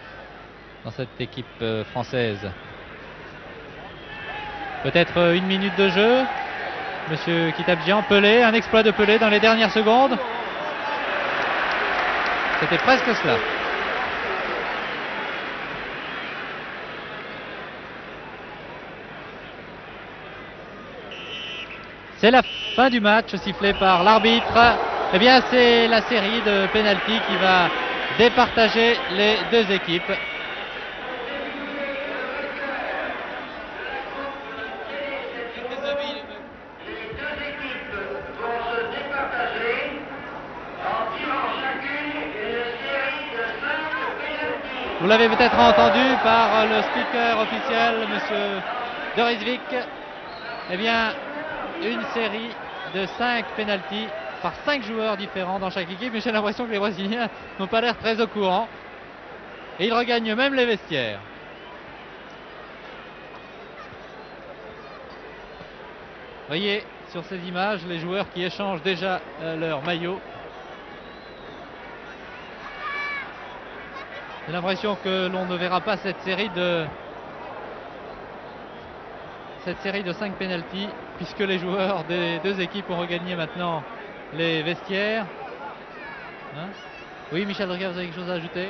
dans cette équipe française. Peut-être 1 minute de jeu. Monsieur Kitabjian, Pelé, un exploit de Pelé dans les dernières secondes. C'était presque cela. C'est la fin du match sifflé par l'arbitre. Eh bien, c'est la série de pénaltys qui va départager les deux équipes. Vous l'avez peut-être entendu par le speaker officiel, monsieur Dorisvik. Eh bien, une série de 5 pénaltys par 5 joueurs différents dans chaque équipe. Mais j'ai l'impression que les Brésiliens n'ont pas l'air très au courant. Et ils regagnent même les vestiaires. Voyez sur ces images les joueurs qui échangent déjà leur maillot. J'ai l'impression que l'on ne verra pas cette série de 5 pénaltys, puisque les joueurs des deux équipes ont regagné maintenant les vestiaires. Hein? Oui, Michel Drucker, vous avez quelque chose à ajouter?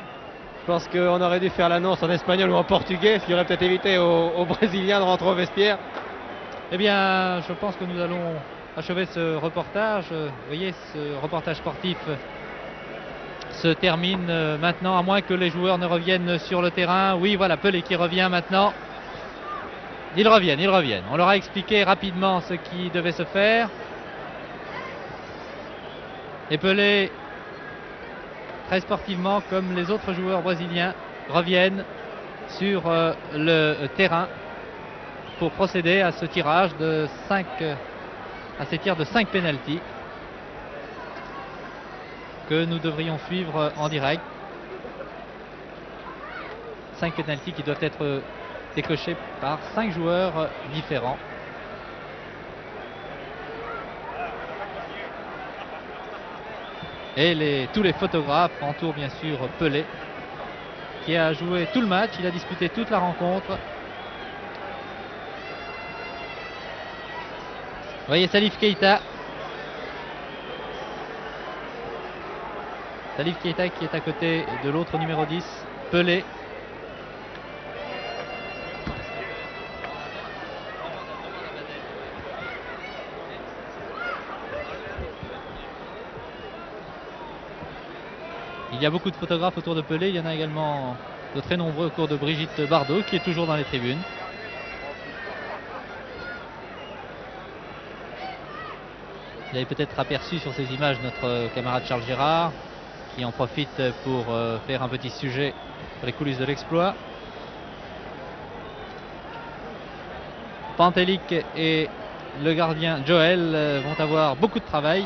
Je pense qu'on aurait dû faire l'annonce en espagnol ou en portugais, ce qui aurait peut-être évité aux Brésiliens de rentrer au vestiaire. Eh bien, je pense que nous allons achever ce reportage. Vous voyez, ce reportage sportif se termine maintenant, à moins que les joueurs ne reviennent sur le terrain. Oui, voilà, Pelé qui revient maintenant. Ils reviennent. On leur a expliqué rapidement ce qui devait se faire. Et Pelé, très sportivement, comme les autres joueurs brésiliens, reviennent sur le terrain pour procéder à ce tirage de 5, à ces tirs de 5 pénaltys que nous devrions suivre en direct. 5 pénaltys qui doivent être décochés par 5 joueurs différents. Et tous les photographes entourent bien sûr Pelé, qui a joué tout le match, il a disputé toute la rencontre. Vous voyez Salif Keita. Salif Keita qui est à côté de l'autre numéro 10, Pelé. Il y a beaucoup de photographes autour de Pelé. Il y en a également de très nombreux autour de Brigitte Bardot, qui est toujours dans les tribunes. Vous avez peut-être aperçu sur ces images notre camarade Charles Gérard, qui en profite pour faire un petit sujet sur les coulisses de l'exploit. Pantelic et le gardien Joel vont avoir beaucoup de travail.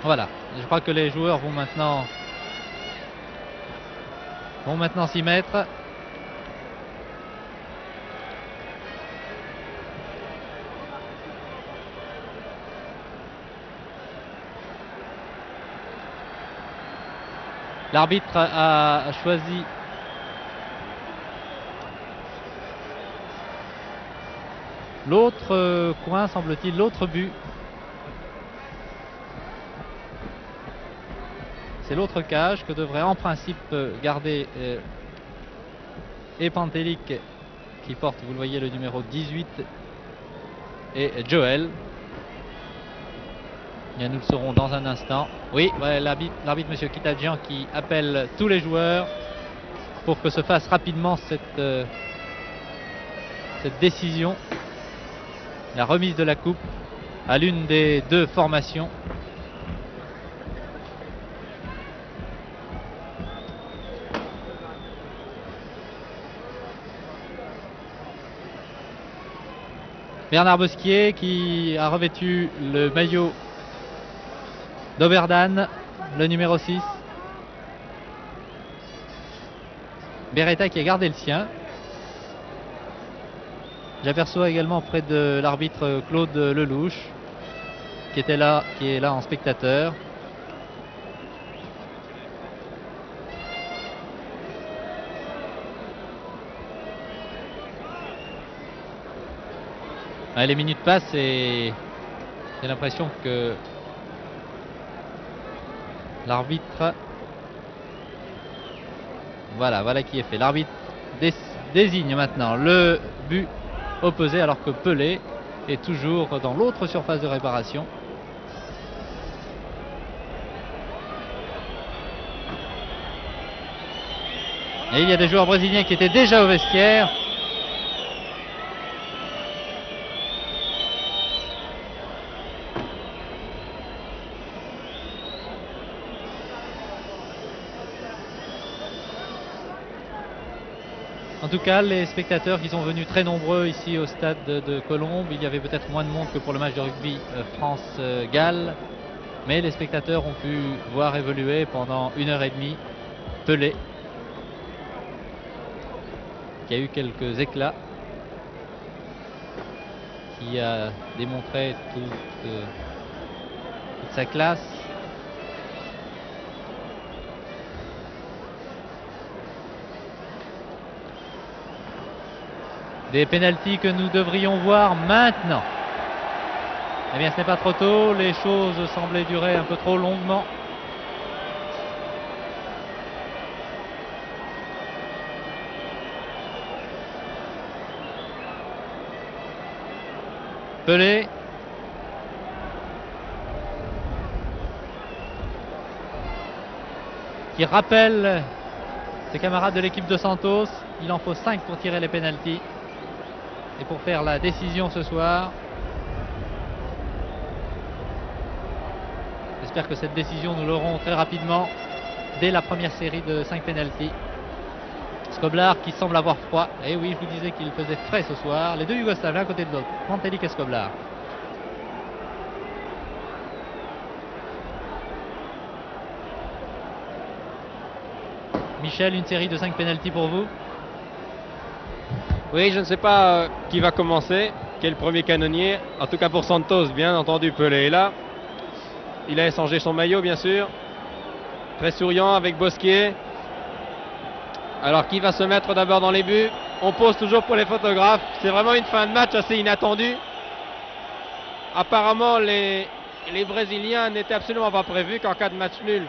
Voilà, je crois que les joueurs vont maintenant s'y mettre. L'arbitre a choisi l'autre coin, semble-t-il, l'autre but. C'est l'autre cage que devrait en principe garder et Pantelic, qui porte, vous le voyez, le numéro 18, et Joel. Bien, nous le saurons dans un instant. Oui, voilà, l'arbitre monsieur Kitadjian qui appelle tous les joueurs pour que se fasse rapidement cette décision, la remise de la coupe à l'une des deux formations. Bernard Bosquier qui a revêtu le maillot d'Oberdan, le numéro 6. Beretta qui a gardé le sien. J'aperçois également près de l'arbitre Claude Lelouch qui est là en spectateur. Les minutes passent et j'ai l'impression que l'arbitre, voilà qui est fait. L'arbitre désigne maintenant le but opposé alors que Pelé est toujours dans l'autre surface de réparation. Et il y a des joueurs brésiliens qui étaient déjà au vestiaire. En tout cas, les spectateurs qui sont venus très nombreux ici au stade de Colombes, il y avait peut-être moins de monde que pour le match de rugby France-Galles, mais les spectateurs ont pu voir évoluer pendant 1h30 Pelé, qui a eu quelques éclats, qui a démontré toute sa classe. Des pénaltys que nous devrions voir maintenant. Eh bien, ce n'est pas trop tôt. Les choses semblaient durer un peu trop longuement. Pelé. Qui rappelle ses camarades de l'équipe de Santos. Il en faut 5 pour tirer les pénaltys. Et pour faire la décision ce soir. J'espère que cette décision nous l'aurons très rapidement dès la première série de 5 pénaltys. Skoblar qui semble avoir froid. Et oui, je vous disais qu'il faisait frais ce soir. Les deux Yougoslaves l'un côté de l'autre, Pantelic et Skoblar. Michel, une série de 5 pénaltys pour vous? Oui, je ne sais pas qui va commencer, quel premier canonnier. En tout cas pour Santos, bien entendu, Pelé est là. Il a échangé son maillot, bien sûr. Très souriant avec Bosquier. Alors qui va se mettre d'abord dans les buts? On pose toujours pour les photographes. C'est vraiment une fin de match assez inattendue. Apparemment, les Brésiliens n'étaient absolument pas prévus qu'en cas de match nul,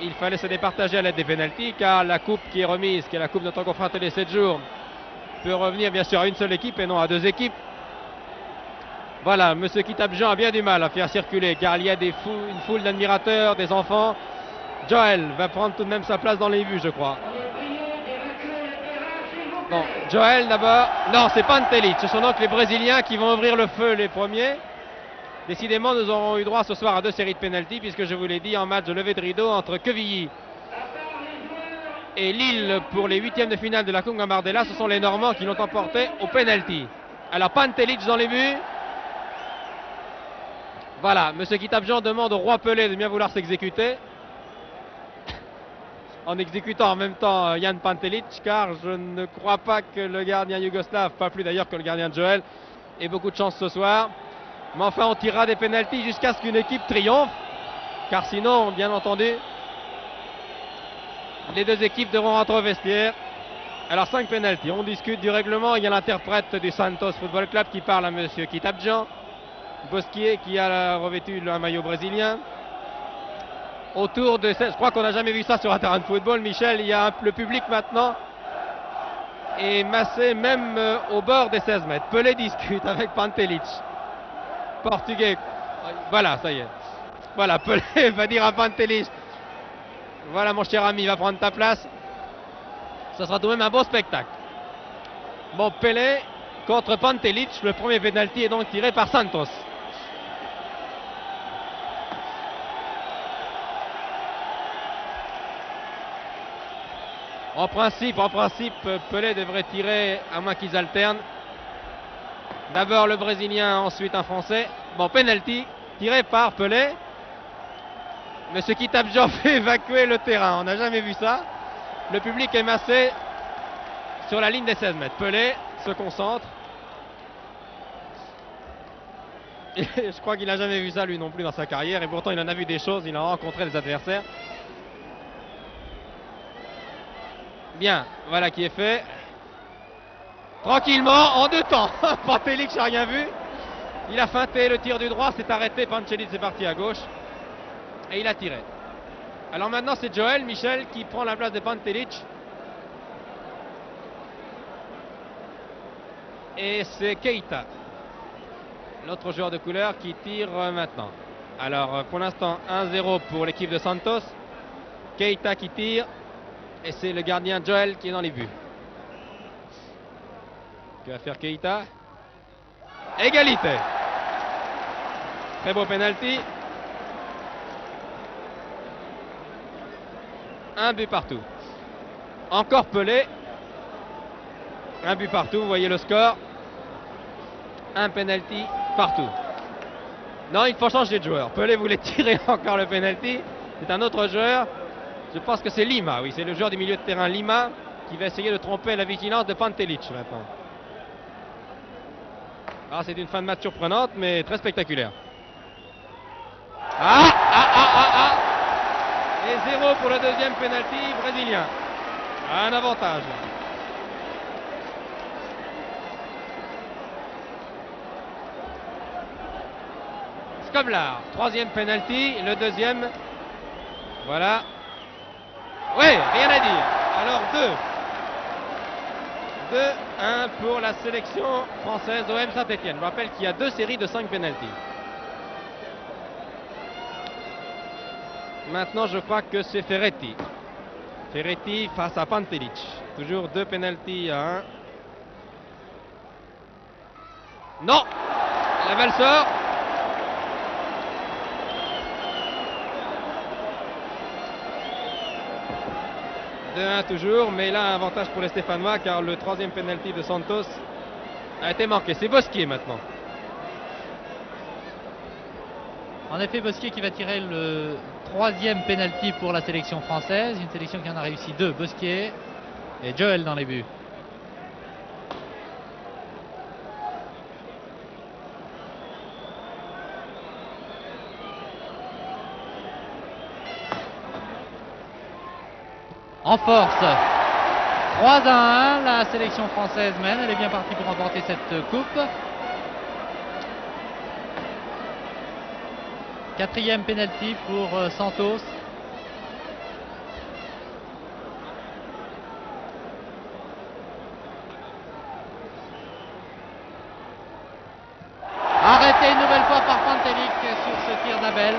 il fallait se départager à l'aide des pénaltys, car la coupe qui est remise, qui est la coupe de notre confrère télé 7 jours, peut revenir bien sûr à une seule équipe et non à 2 équipes. Voilà, M. Kitadjian a bien du mal à faire circuler, car il y a une foule d'admirateurs, des enfants. Joel va prendre tout de même sa place dans les buts, je crois. Bon, Joel d'abord. Non, c'est Pantelic. Ce sont donc les Brésiliens qui vont ouvrir le feu les premiers. Décidément, nous aurons eu droit ce soir à 2 séries de pénalty, puisque je vous l'ai dit, en match de levée de rideau entre Quevilly et Lille pour les 8e de finale de la Coupe Gambardella. Ce sont les Normands qui l'ont emporté au pénalty. Alors Pantelic dans les buts. Voilà, M. Kitabjan demande au roi Pelé de bien vouloir s'exécuter. En exécutant en même temps Jan Pantelic, car je ne crois pas que le gardien yougoslave, pas plus d'ailleurs que le gardien de Joel, ait beaucoup de chance ce soir. Mais enfin, on tirera des pénaltys jusqu'à ce qu'une équipe triomphe, car sinon, bien entendu, les deux équipes devront rentrer au vestiaire. Alors 5 pénaltys, on discute du règlement. Il y a l'interprète du Santos Football Club qui parle à M. Kitabjan. Bosquier qui a revêtu un maillot brésilien. Autour de 16, je crois qu'on n'a jamais vu ça sur un terrain de football, Michel. Il y a le public maintenant est massé même au bord des 16 mètres. Pelé discute avec Pantelic. Portugais. Voilà, ça y est. Voilà, Pelé va dire à Pantelic, voilà mon cher ami, va prendre ta place. Ce sera tout de même un beau spectacle. Bon, Pelé contre Pantelic. Le premier pénalty est donc tiré par Santos. En principe, Pelé devrait tirer à moins qu'ils alternent. D'abord le Brésilien, ensuite un Français. Bon, penalty tiré par Pelé. Monsieur Kitabjan fait évacuer le terrain. On n'a jamais vu ça. Le public est massé sur la ligne des 16 mètres. Pelé se concentre. Et je crois qu'il n'a jamais vu ça lui non plus dans sa carrière. Et pourtant il en a vu des choses. Il a rencontré des adversaires. Bien, voilà qui est fait. Tranquillement, en 2 temps. Pantelic n'a rien vu. Il a feinté le tir du droit, s'est arrêté. Pantelic est parti à gauche. Et il a tiré. Alors maintenant, c'est Joel, Michel, qui prend la place de Pantelic. Et c'est Keita, l'autre joueur de couleur, qui tire maintenant. Alors, pour l'instant, 1-0 pour l'équipe de Santos. Keita qui tire. Et c'est le gardien Joel qui est dans les buts. Que va faire Keita? Égalité. Très beau penalty. Un but partout. Encore Pelé. Un but partout, vous voyez le score. Un penalty partout. Non, il faut changer de joueur. Pelé voulait tirer encore le penalty. C'est un autre joueur. Je pense que c'est Lima, oui, c'est le joueur du milieu de terrain Lima qui va essayer de tromper la vigilance de Pantelic maintenant. Ah, c'est une fin de match surprenante, mais très spectaculaire. Et 0 pour le deuxième penalty brésilien. Un avantage. Skoblar, troisième penalty, le deuxième. Voilà. Oui, rien à dire. Alors 2-1 pour la sélection française OM Saint-Etienne. Je rappelle qu'il y a 2 séries de 5 pénaltys. Maintenant, je crois que c'est Ferretti. Ferretti face à Pantelic. Toujours 2 pénaltys à 1. Non, la balle sort. « 2-1 toujours, mais là un avantage pour les Stéphanois car le 3e penalty de Santos a été manqué. C'est Bosquier maintenant. En effet, Bosquier qui va tirer le 3e penalty pour la sélection française. Une sélection qui en a réussi 2. Bosquier et Joel dans les buts. En force, 3-1, la sélection française mène, elle est bien partie pour remporter cette coupe. 4e penalty pour Santos. Arrêté une nouvelle fois par Pantelic sur ce tir d'Abel.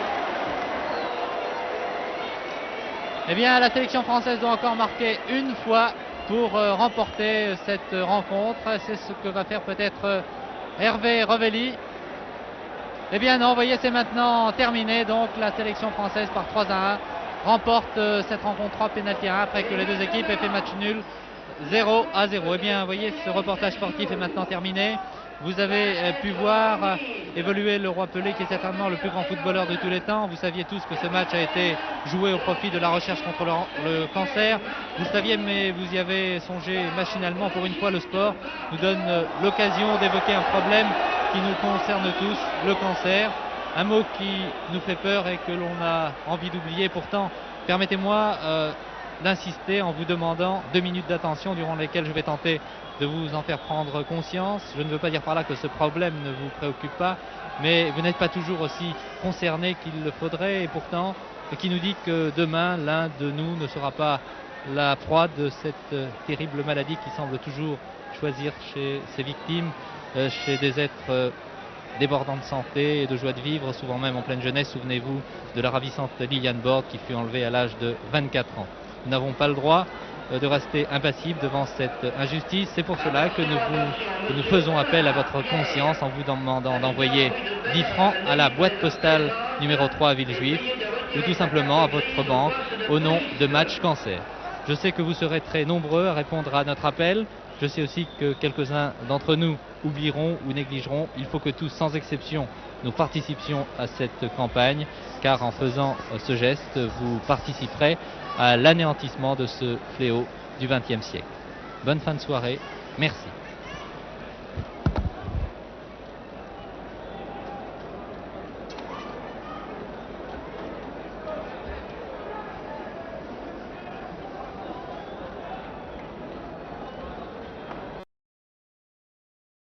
Eh bien, la sélection française doit encore marquer une fois pour remporter cette rencontre. C'est ce que va faire peut-être Hervé Revelli. Eh bien non, vous voyez, c'est maintenant terminé. Donc la sélection française par 3-1 remporte cette rencontre 3 pénaltys à 1 après que les deux équipes aient fait match nul 0-0. Eh bien, vous voyez, ce reportage sportif est maintenant terminé. Vous avez pu voir évoluer le Roi Pelé, qui est certainement le plus grand footballeur de tous les temps. Vous saviez tous que ce match a été joué au profit de la recherche contre le cancer. Vous le saviez, mais vous y avez songé machinalement. Pour une fois, le sport nous donne l'occasion d'évoquer un problème qui nous concerne tous, le cancer. Un mot qui nous fait peur et que l'on a envie d'oublier. Pourtant, permettez-moi d'insister en vous demandant 2 minutes d'attention durant lesquelles je vais tenter de vous en faire prendre conscience. Je ne veux pas dire par là que ce problème ne vous préoccupe pas, mais vous n'êtes pas toujours aussi concerné qu'il le faudrait, et pourtant, qui nous dit que demain, l'un de nous ne sera pas la proie de cette terrible maladie qui semble toujours choisir chez ses victimes, chez des êtres débordants de santé et de joie de vivre, souvent même en pleine jeunesse. Souvenez-vous de la ravissante Liliane Borde qui fut enlevée à l'âge de 24 ans. Nous n'avons pas le droit de rester impassibles devant cette injustice. C'est pour cela que nous faisons appel à votre conscience en vous demandant d'envoyer 10 francs à la boîte postale numéro 3 à Villejuif, ou tout simplement à votre banque au nom de Match Cancer. Je sais que vous serez très nombreux à répondre à notre appel. Je sais aussi que quelques-uns d'entre nous oublieront ou négligeront. Il faut que tous, sans exception, nous participions à cette campagne, car en faisant ce geste, vous participerez à l'anéantissement de ce fléau du XXe siècle. Bonne fin de soirée, merci.